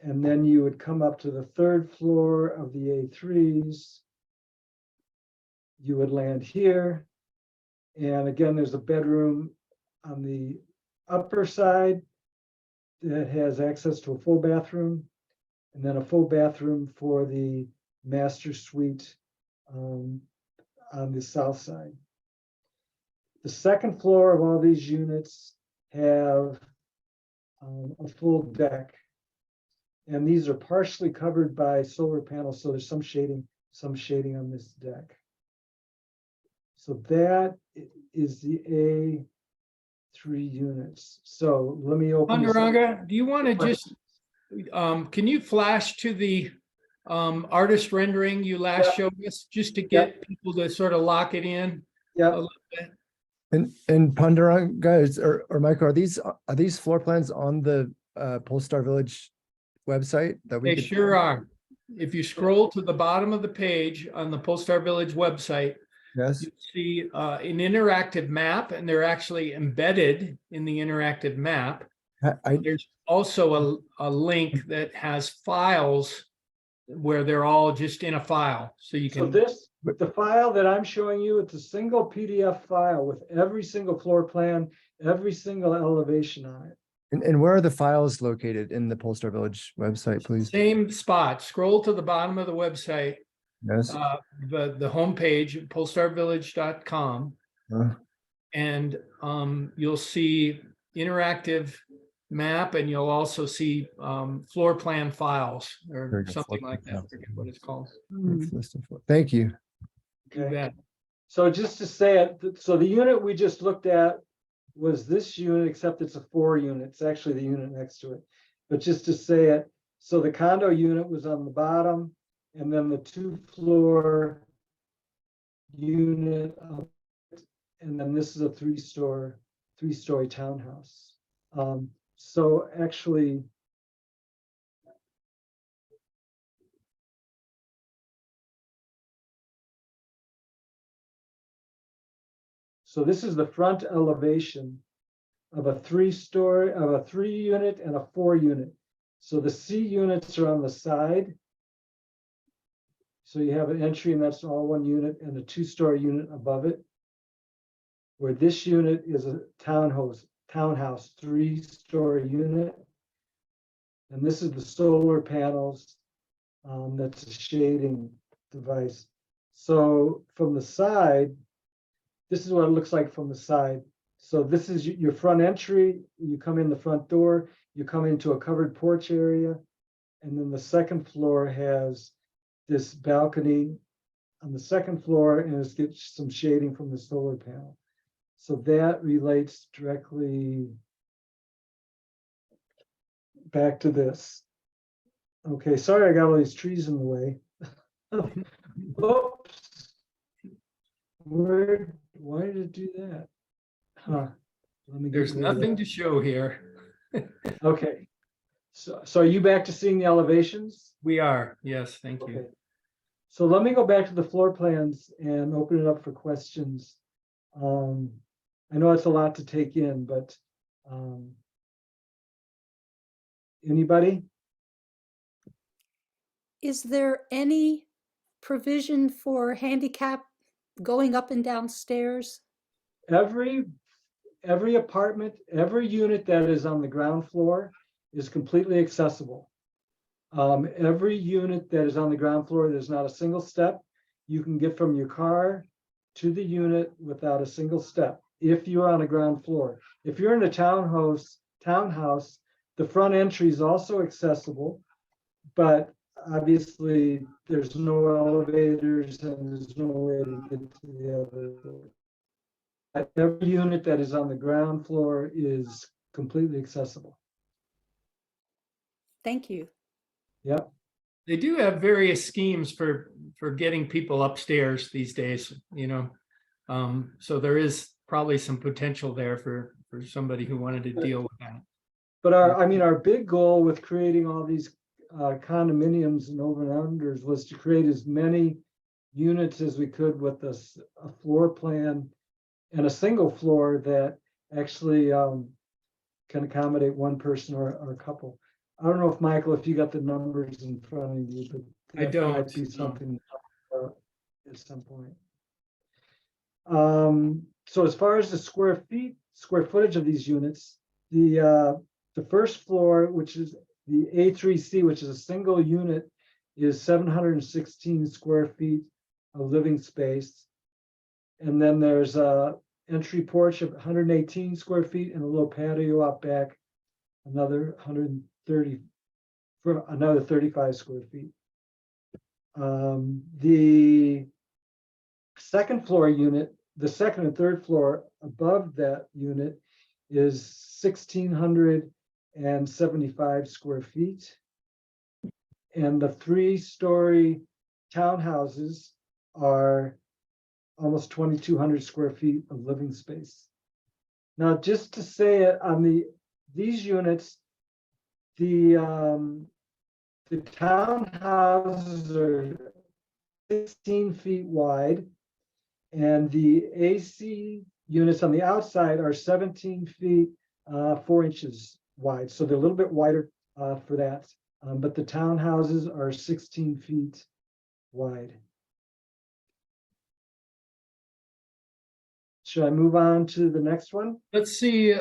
And then you would come up to the 3rd floor of the A3s. You would land here. And again, there's a bedroom on the upper side that has access to a full bathroom, and then a full bathroom for the master suite on the south side. The second floor of all these units have a full deck, and these are partially covered by solar panels, so there's some shading on this deck. So that is the A3 units. So let me open this up. Panduranga, do you want to just, can you flash to the artist rendering you last showed us, just to get people to sort of lock it in? Yeah. A little bit? And Panduranga guys or Michael, are these floor plans on the Polestar Village website that we They could? sure are. If you scroll to the bottom of the page on the Polestar Village website, Yes. you see an interactive map, and they're actually embedded in the interactive map. There's also a link that has files where they're all just in a file, so you can. So the file that I'm showing you, it's a single PDF file with every single floor plan, every single elevation on it. And where are the files located in the Polestar Village website, please? Same spot. Scroll to the bottom of the website, Yes. the homepage, polestarvillage.com. And you'll see interactive map, and you'll also see floor plan files Very or good. something Floor like plan that. I files. forget what it's called. Thank you. You bet. So just to say it, so the unit we just looked at was this unit, except it's a 4 unit. It's actually the unit next to it. But just to say it, so the condo unit was on the bottom, and then the 2-floor unit up, and then this is a 3-story townhouse. So actually, so this is the front elevation of a 3-story, of a 3-unit and a 4-unit. So the C units are on the side. So you have an entry, and that's all 1 unit, and a 2-story unit above it. Where this unit is a townhouse 3-story unit. And this is the solar panels. That's a shading device. So from the side, this is what it looks like from the side. So this is your front entry. You come in the front door, you come into a covered porch area. And then the second floor has this balcony on the second floor, and it gets some shading from the solar panel. So that relates directly back to this. Okay, sorry, I got all these trees in the way. Oops. Why did it do that? Huh. Let me get There's rid of nothing that. to show here. Okay. So are you back to seeing the elevations? We are. Yes, thank Okay. you. So let me go back to the floor plans and open it up for questions. I know it's a lot to take in, but anybody? Is there any provision for handicap going up and down stairs? Every apartment, every unit that is on the ground floor is completely accessible. Every unit that is on the ground floor, there's not a single step. You can get from your car to the unit without a single step if you're on a ground floor. If you're in a townhouse, the front entry is also accessible, but obviously there's no elevators and there's no way to get to the other floor. Every unit that is on the ground floor is completely accessible. Thank you. Yep. They do have various schemes for getting people upstairs these days, you know. So there is probably some potential there for somebody who wanted to deal with that. But our big goal with creating all these condominiums and over and unders was to create as many units as we could with a floor plan and a single floor that actually can accommodate 1 person or a couple. I don't know if Michael, if you got the numbers in front of you, but I that don't, might be no. something at some point. So as far as the square footage of these units, the first floor, which is the A3C, which is a single unit, is 716 square feet of living space. And then there's a entry porch of 118 square feet and a little patio out back, another 130 for another 35 square feet. The second floor unit, the second and third floor above that unit is 1,675 square feet. And the 3-story townhouses are almost 2,200 square feet of living space. Now, just to say it on these units, the townhouses are 16 feet wide, and the AC units on the outside are 17 feet 4 inches wide. So they're a little bit wider for that. But the townhouses are 16 feet wide. should I move on to the next one? Let's see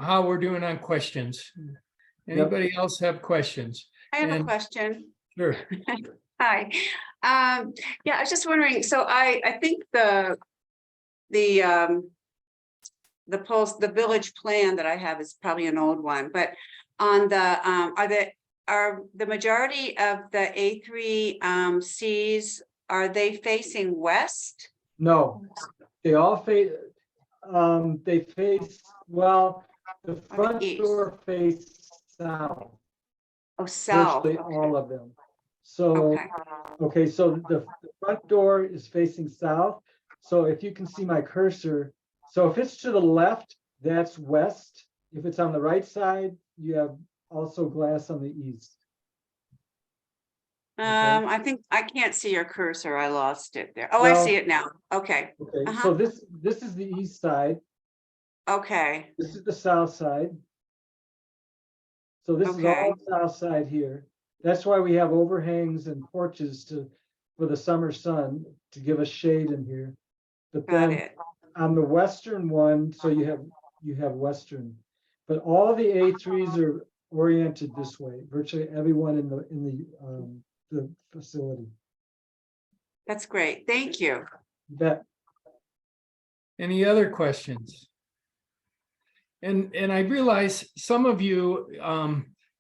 how we're doing on questions. Anybody else have questions? I have a And- question. Sure. Hi. Yeah, I was just wondering, so I think the village plan that I have is probably an old one, but on the, are the majority of the A3 Cs, are they facing west? No, they all face, they face, well, the front east? door face south, Oh, south. virtually all of them. So, Okay, okay, so the front door is facing south. So if you can see my cursor, so if it's to the left, that's west. If it's on the right side, you have also glass on the east. I think I can't see your cursor. I lost it there. Oh, I Well- see it now. Okay, Okay, Uh-huh. so this is the east side, okay, this is the south side. So this is Okay. all south side here. That's why we have overhangs and porches for the summer sun to give us shade in here. But got then it. on the western one, so you have western, but all the A3s are oriented this way, virtually everyone in the facility. That's great. Thank you. That, Any other questions? And I realize some of you,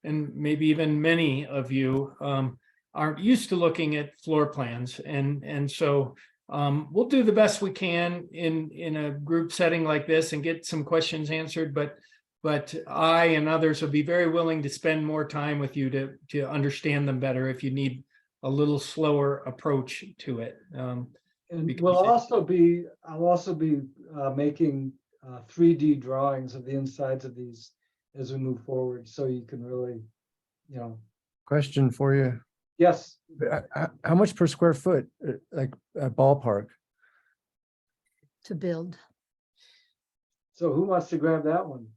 and maybe even many of you, aren't used to looking at floor plans, and so we'll do the best we can in a group setting like this and get some questions answered. But I and others will be very willing to spend more time with you to understand them better if you need a little slower approach to it. and Because I'll also be making 3D drawings of the insides of these as we move forward, so you can really, Question for you. yes. How much per square foot, like a ballpark? To build. So who wants to grab that one?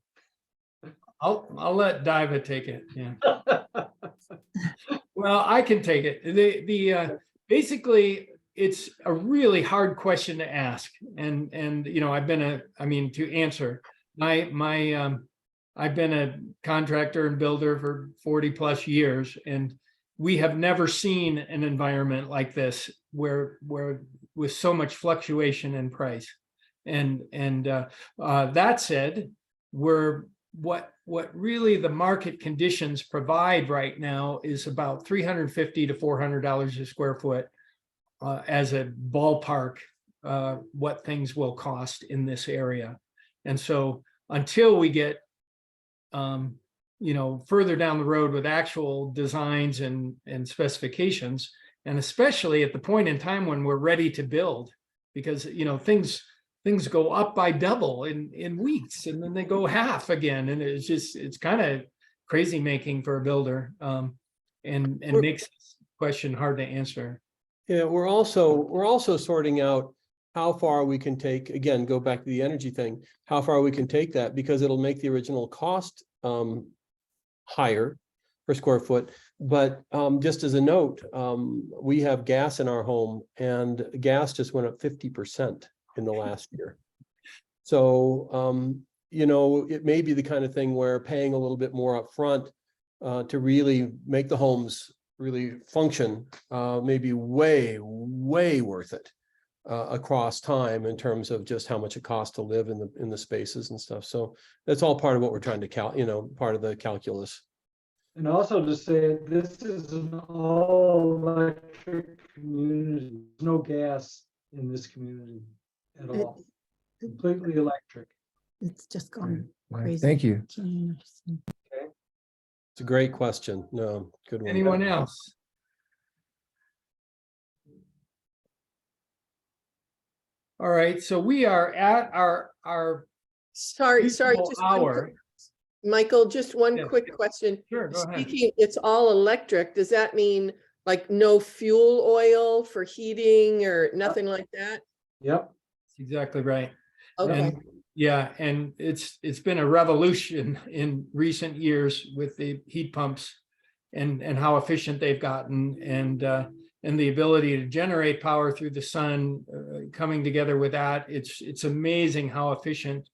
I'll let Diva take it. Yeah. Well, I can take it. Basically, it's a really hard question to ask, and I've been to answer. I've been a contractor and builder for 40 plus years, and we have never seen an environment like this where with so much fluctuation in price. And that said, what really the market conditions provide right now is about $350 to $400 a square foot as a ballpark, what things will cost in this area. And so until we get further down the road with actual designs and specifications, and especially at the point in time when we're ready to build, because things go up by double in weeks, and then they go half again, and it's kind of crazy making for a builder, and makes this question hard to answer. Yeah, we're also sorting out how far we can take, again, go back to the energy thing, how far we can take that, because it'll make the original cost higher per square foot. But just as a note, we have gas in our home, and gas just went up 50% in the last year. So, it may be the kind of thing where paying a little bit more upfront to really make the homes really function may be way, way worth it across time in terms of just how much it costs to live in the spaces and stuff. So that's all part of what we're trying to part of the calculus. And also to say, this is an all electric community. There's no gas in this community at all. Completely electric. It's just gone Well, crazy. Thank you. It's a great question. No, good one. Anyone else? All right, so we are at our Sorry, reasonable just one hour. quick- Michael, just one Yeah. quick question. Sure, go ahead. Speaking, it's all electric. Does that mean like no fuel oil for heating or nothing like that? Yep. That's exactly right. Okay, And yeah, and it's been a revolution in recent years with the heat pumps and how efficient they've gotten. And and the ability to generate power through the sun, coming together with that, it's amazing how efficient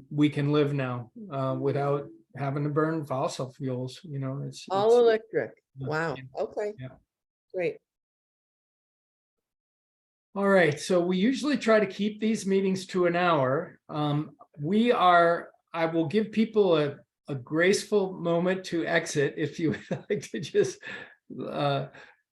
we can live now without having to burn fossil fuels. You know, All electric. yeah, Wow. yeah, Okay. yeah. Great. All right, so we usually try to keep these meetings to an hour. I will give people a graceful moment to exit if you would like to just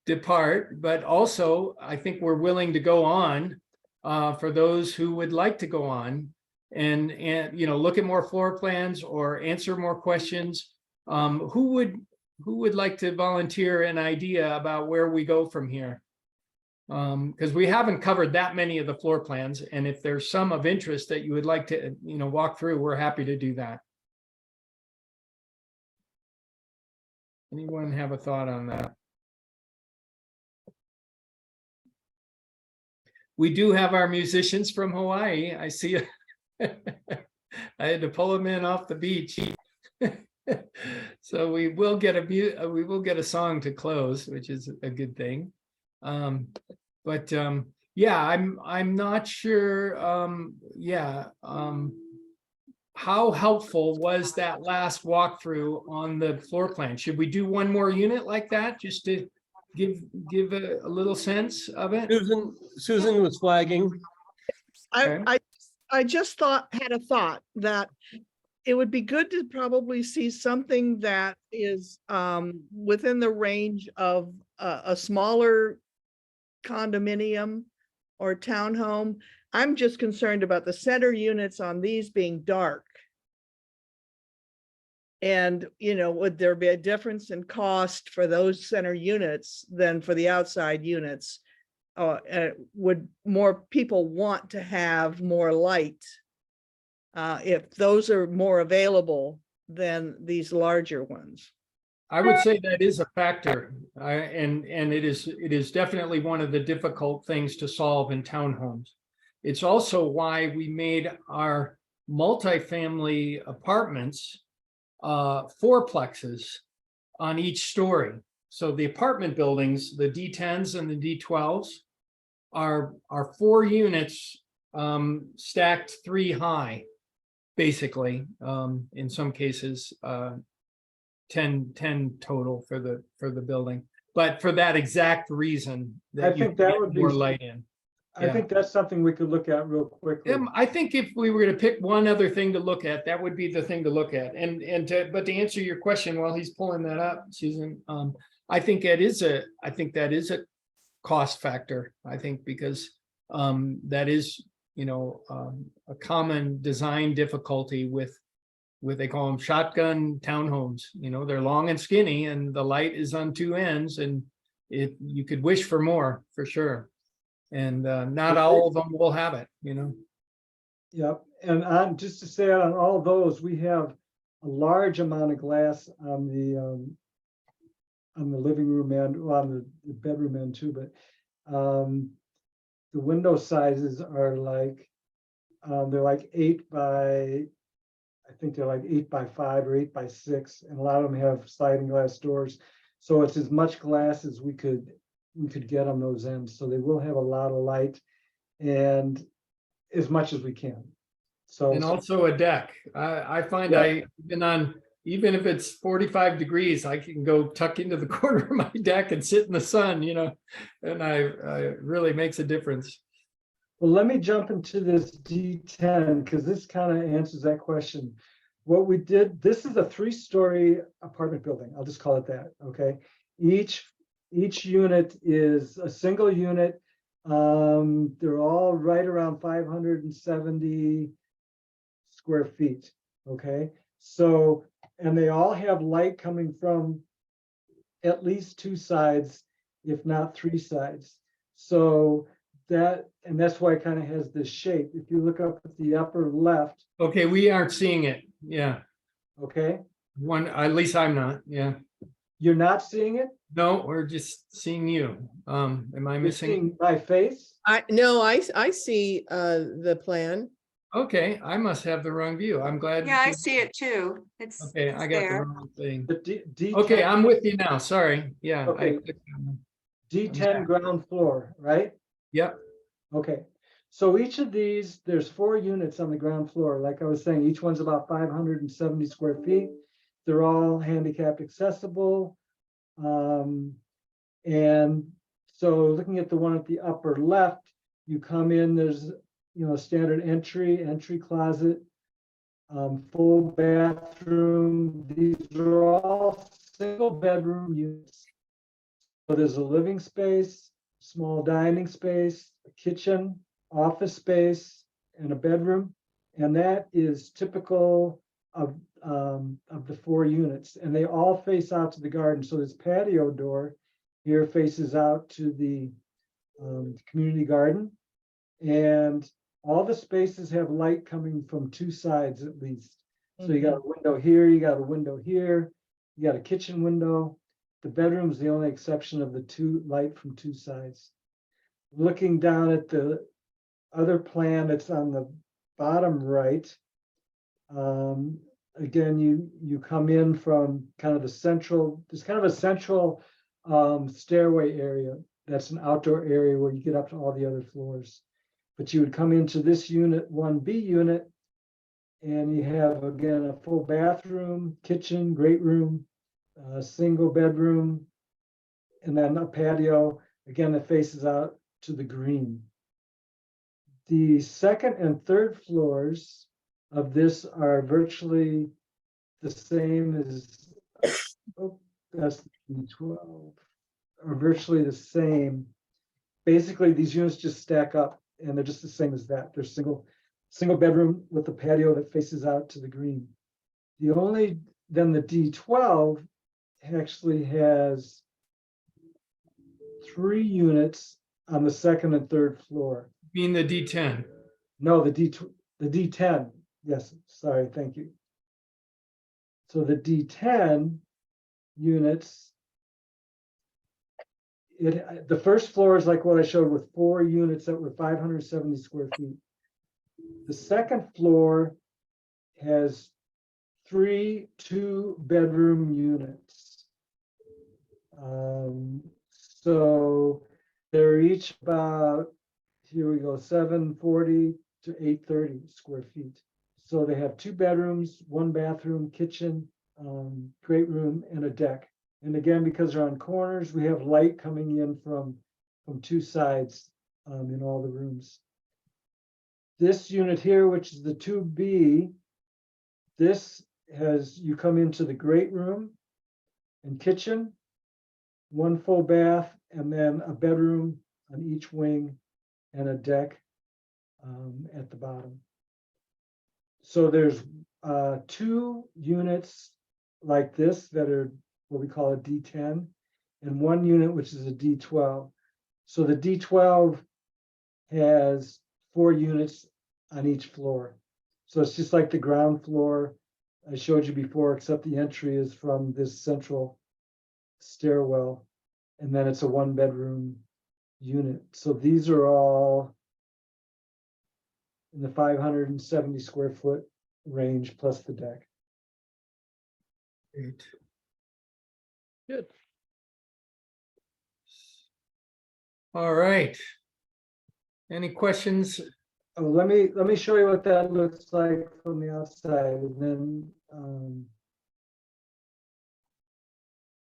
depart, but also I think we're willing to go on for those who would like to go on and you know, look at more floor plans or answer more questions. Who would like to volunteer an idea about where we go from here? Because we haven't covered that many of the floor plans, and if there's some of interest that you would like to, you know, walk through, we're happy to do that. Anyone have a thought on that? We do have our musicians from Hawaii. I see it. I had to pull them in off the beach. So we will get a song to close, which is a good thing. Yeah, I'm not sure. How helpful was that last walkthrough on the floor plan? Should we do one more unit like that just to give a little sense of it? Susan was flagging. Okay. I just had a thought that it would be good to probably see something that is within the range of a smaller condominium or townhome. I'm just concerned about the center units on these being dark. And, you know, would there be a difference in cost for those center units than for the outside units? Would more people want to have more light if those are more available than these larger ones? I would say that is a factor, and it is definitely one of the difficult things to solve in townhomes. It's also why we made our multifamily apartments fourplexes on each story. So the apartment buildings, the D10s and the D12s, are 4 units stacked 3 high, basically. In some cases, 10 total for the building, but for that exact reason that I think that would be more light in. I think that's something we could look at real quickly. I think if we were going to pick one other thing to look at, that would be the thing to look at. But to answer your question while he's pulling that up, Susan, I think that is a cost factor. I think because that is, you know, a common design difficulty with they call them shotgun townhomes. You know, they're long and skinny, and the light is on 2 ends, and you could wish for more, for sure. And not all of them will have it, you know. Yep, and just to say on all those, we have a large amount of glass on the living room and on the bedroom end too, but the window sizes are like they're like 8 by, I think they're like 8 by 5 or 8 by 6, and a lot of them have sliding glass doors. So it's as much glass as we could get on those ends. So they will have a lot of light and as much as we can. So And also a deck. I find even if it's 45 degrees, I can go tuck into the corner of my deck and sit in the sun, you know, and it really makes a difference. well, let me jump into this D10 because this kind of answers that question. What we did, this is a 3-story apartment building. I'll just call it that. Okay. Each unit is a single unit. They're all right around 570 square feet. Okay. So, and they all have light coming from at least 2 sides, if not 3 sides. So that's why it kind of has this shape. If you look up at the upper left. Okay, we aren't seeing it. Yeah. Okay. At least I'm not. Yeah. You're not seeing it? No, we're just seeing you. Am I You're missing? seeing my face? No, I see the plan. Okay, I must have the wrong view. I'm glad. Yeah, I see it too. It's Okay, I got the there. wrong thing. The D10 Okay, I'm with you now. Sorry. Yeah. Okay. D10 ground floor, right? Yep. Okay, so each of these, there's 4 units on the ground floor. Like I was saying, each one's about 570 square feet. They're all handicapped accessible. And so looking at the one at the upper left, you come in, there's, standard entry closet, full bathroom. These are all single bedroom units. So there's a living space, small dining space, a kitchen, office space, and a bedroom. And that is typical of the 4 units. And they all face out to the garden. So this patio door here faces out to the community garden. And all the spaces have light coming from 2 sides at least. So you got a window here, you got a window here, you got a kitchen window. The bedroom's the only exception of the 2 light from 2 sides. Looking down at the other plan that's on the bottom right, again, you come in from kind of the central, there's kind of a central stairway area. That's an outdoor area where you get up to all the other floors. But you would come into this unit, 1B unit, and you have, again, a full bathroom, kitchen, great room, single bedroom, and then a patio, again, that faces out to the green. The second and third floors of this are virtually the same as, that's 12, are virtually the same. Basically, these units just stack up and they're just the same as that. They're single bedroom with a patio that faces out to the green. Then the D12 actually has 3 units on the second and third floor. Being the D10. No, the D10. Yes, sorry, thank you. So the D10 units, the first floor is like what I showed with 4 units that were 570 square feet. The second floor has 3 2-bedroom units. So they're each about, here we go, 740 to 830 square feet. So they have 2 bedrooms, 1 bathroom, kitchen, great room, and a deck. And again, because they're on corners, we have light coming in from 2 sides in all the rooms. This unit here, which is the 2B, this has, you come into the great room and kitchen, 1 full bath, and then a bedroom on each wing and a deck at the bottom. So there's 2 units like this that are what we call a D10, and 1 unit which is a D12. So the D12 has 4 units on each floor. So it's just like the ground floor I showed you before, except the entry is from this central stairwell, and then it's a 1-bedroom unit. So these are all in the 570 square foot range plus the deck. Great. Good. All right. Any questions? Oh, let me show you what that looks like from the outside, and then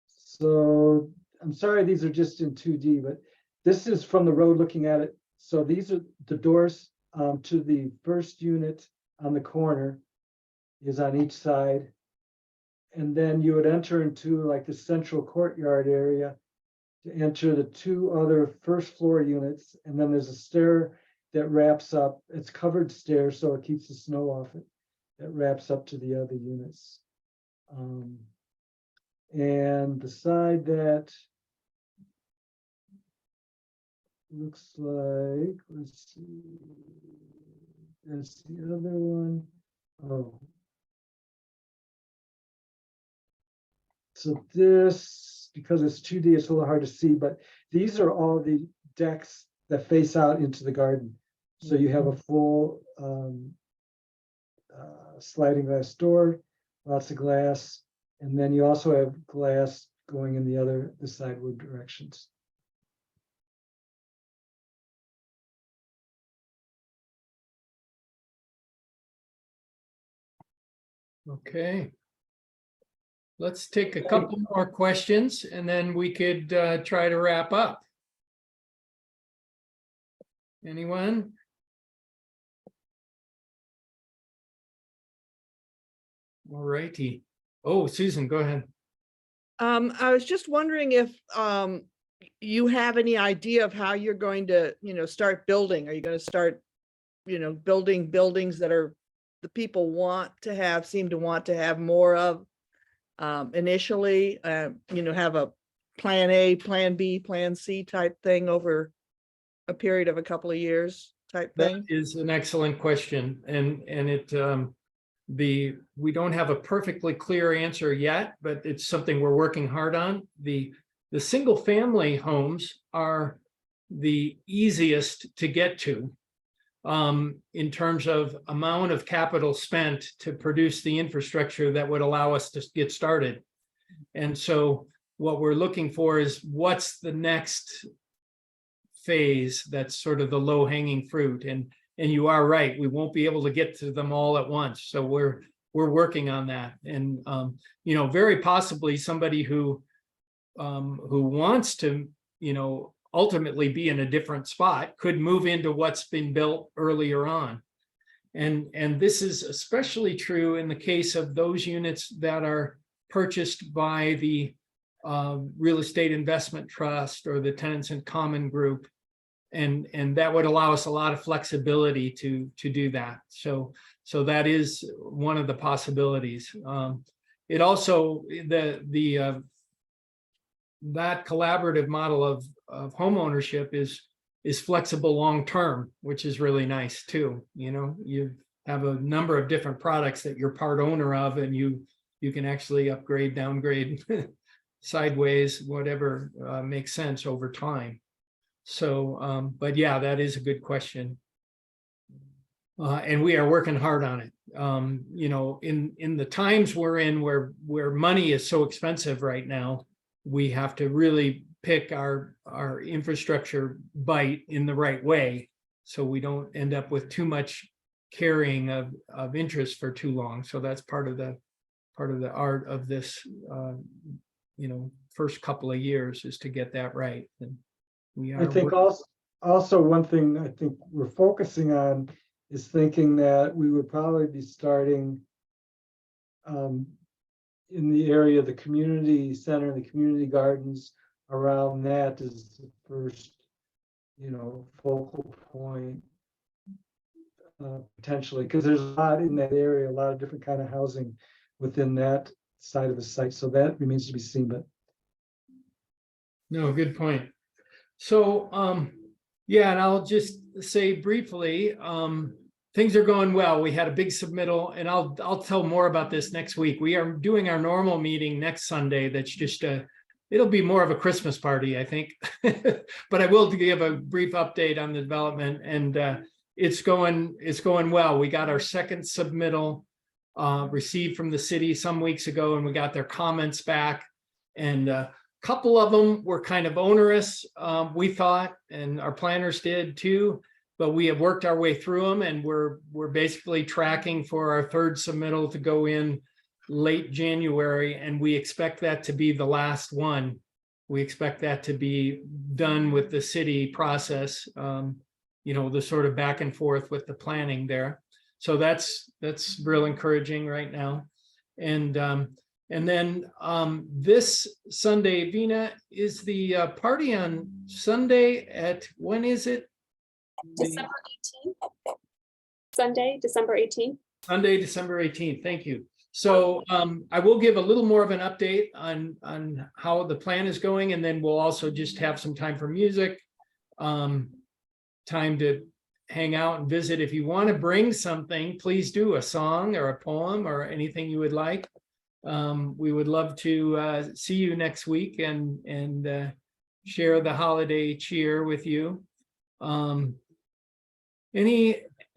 so I'm sorry these are just in 2D, but this is from the road looking at it. So these are the doors to the first unit on the corner is on each side. And then you would enter into like the central courtyard area to enter the 2 other first floor units. And then there's a stair that wraps up, it's covered stairs, so it keeps the snow off it, that wraps up to the other units. And the side that looks like, let's see, there's the other one. Oh. So this, because it's 2D, it's a little hard to see, but these are all the decks that face out into the garden. So you have a full sliding glass door, lots of glass, and then you also have glass going in the sideward directions. Okay. Let's take a couple more questions and then we could try to wrap up. Anyone? All righty. Oh, Susan, go ahead. I was just wondering if you have any idea of how you're going to, start building. Are you going to start, building buildings that are the people seem to want to have more of initially, have a plan A, plan B, plan C type thing over a period of a couple of years type That thing? is an excellent question, and it we don't have a perfectly clear answer yet, but it's something we're working hard on. The single family homes are the easiest to get to in terms of amount of capital spent to produce the infrastructure that would allow us to get started. And so what we're looking for is what's the next phase that's sort of the low hanging fruit. And you are right, we won't be able to get to them all at once. So we're working on that. And very possibly somebody who wants to, ultimately be in a different spot could move into what's been built earlier on. And this is especially true in the case of those units that are purchased by the real estate investment trust or the tenants in common group. And that would allow us a lot of flexibility to do that. So that is one of the possibilities. It also, that collaborative model of home ownership is flexible long-term, which is really nice too. You have a number of different products that you're part owner of, and you can actually upgrade, downgrade, sideways, whatever makes sense over time. So, but yeah, that is a good question. And we are working hard on it. In the times we're in where money is so expensive right now, we have to really pick our infrastructure bite in the right way, so we don't end up with too much carrying of interest for too long. So that's part of the art of this, first couple of years, is to get that right. And we are. I think also one thing I think we're focusing on is thinking that we would probably be starting in the area of the community center, the community gardens, around that is the first, focal point potentially, because there's a lot in that area, a lot of different kind of housing within that side of the site. So that remains to be seen, but. No, good point. So, yeah, and I'll just say briefly, things are going well. We had a big submittal, and I'll tell more about this next week. We are doing our normal meeting next Sunday. That's just it'll be more of a Christmas party, I think. But I will give a brief update on the development, and it's going well. We got our second submittal received from the city some weeks ago, and we got their comments back, and couple of them were kind of onerous, we thought, and our planners did too, but we have worked our way through them, and we're basically tracking for our third submittal to go in late January, and we expect that to be the last one. We expect that to be done with the city process, the sort of back and forth with the planning there. So that's real encouraging right now. And then this Sunday, Vina, is the party on Sunday at, when is it? December 18th. Sunday, December 18th. Sunday, December 18th. Thank you. So I will give a little more of an update on how the plan is going, and then we'll also just have some time for music, time to hang out and visit. If you want to bring something, please do, a song or a poem or anything you would like. We would love to see you next week and share the holiday cheer with you.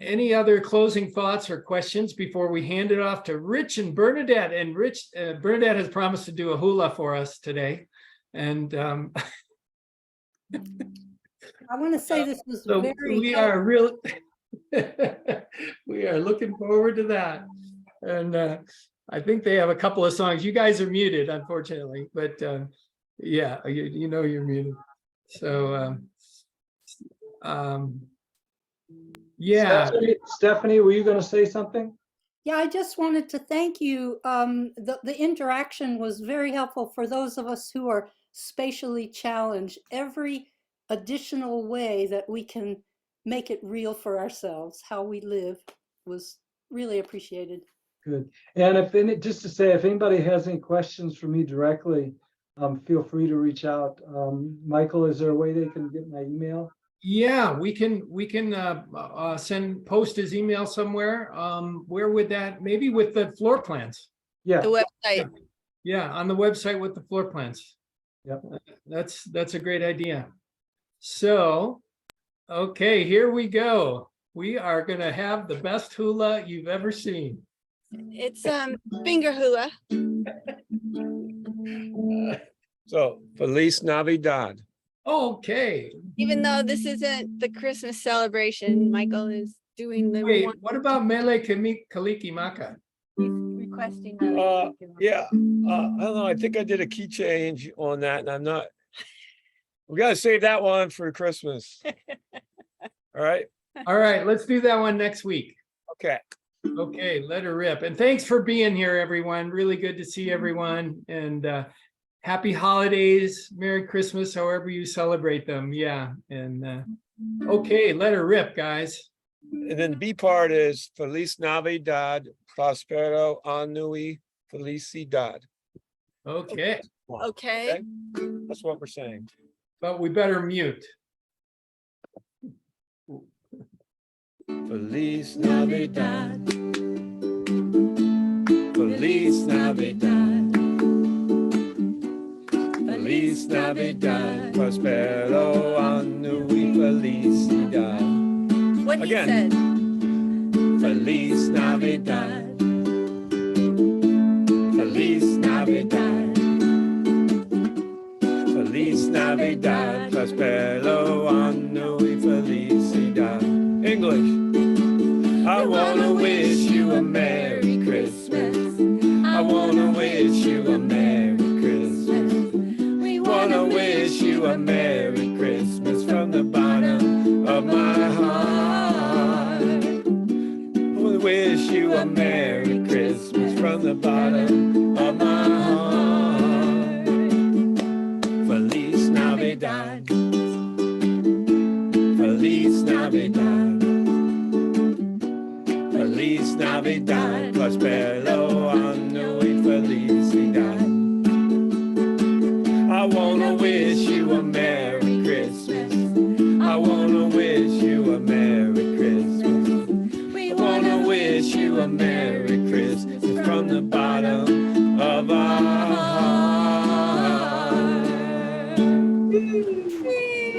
Any other closing thoughts or questions before we hand it off to Rich and Bernadette? And Rich, Bernadette has promised to do a hula for us today, and I want to say this was so very we are real. We are looking forward to that, and I think they have a couple of songs. You guys are muted, unfortunately, but yeah, you know you're muted. So yeah, Stephanie, were you going to say something? Yeah, I just wanted to thank you. The interaction was very helpful for those of us who are spatially challenged. Every additional way that we can make it real for ourselves, how we live, was really appreciated. Good. And if any, just to say, if anybody has any questions for me directly, feel free to reach out. Michael, is there a way they can get my email? yeah, we can post his email somewhere. Where would that, maybe with the floor plans? Yeah. The website. Yeah, on the website with the floor plans. Yep. That's a great idea. So, okay, here we go. We are gonna have the best hula you've ever seen. It's finger hula. So Feliz Navidad. Okay. Even though this isn't the Christmas celebration, Michael is doing the Wait, one what about Mele Kalikimaka? he's requesting. Yeah, I don't know. I think I did a key change on that and I'm not. We gotta save that one for Christmas. All right, All right, let's do that one next week. okay. Okay, let her rip. And thanks for being here, everyone. Really good to see everyone. And happy holidays, Merry Christmas, however you celebrate them. Yeah. And okay, let her rip, guys. And then the B part is Feliz Navidad, Prospero Annui Felicidad. Okay, Okay. That's what we're saying. but we better mute. Feliz Navidad. Feliz Navidad. Feliz Navidad. Prospero Annui Felicidad. What he Again. said. Feliz Navidad. Feliz Navidad. Feliz Navidad. Prospero Annui Felicidad. English. I wanna wish you a Merry Christmas. I wanna wish you a Merry Christmas. We wanna wish you a Merry Christmas from the bottom of my heart. I wanna wish you a Merry Christmas from the bottom of my heart. Feliz Navidad. Feliz Navidad. Feliz Navidad, Prospero Annui Felicidad. I wanna wish you a Merry Christmas. I wanna wish you a Merry Christmas. We wanna wish you a Merry Christmas from the bottom of our heart.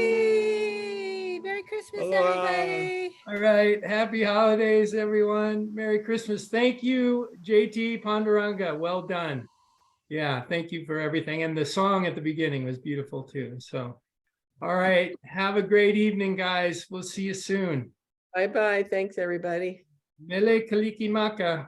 Yay! Merry Christmas, Aloha. everybody. All right, happy holidays, everyone. Merry Christmas. Thank you, JT Panduranga. Well done. Yeah, thank you for everything. And the song at the beginning was beautiful too. So, all right, have a great evening, guys. We'll see you soon. Bye-bye. Thanks, everybody. Mele Kalikimaka.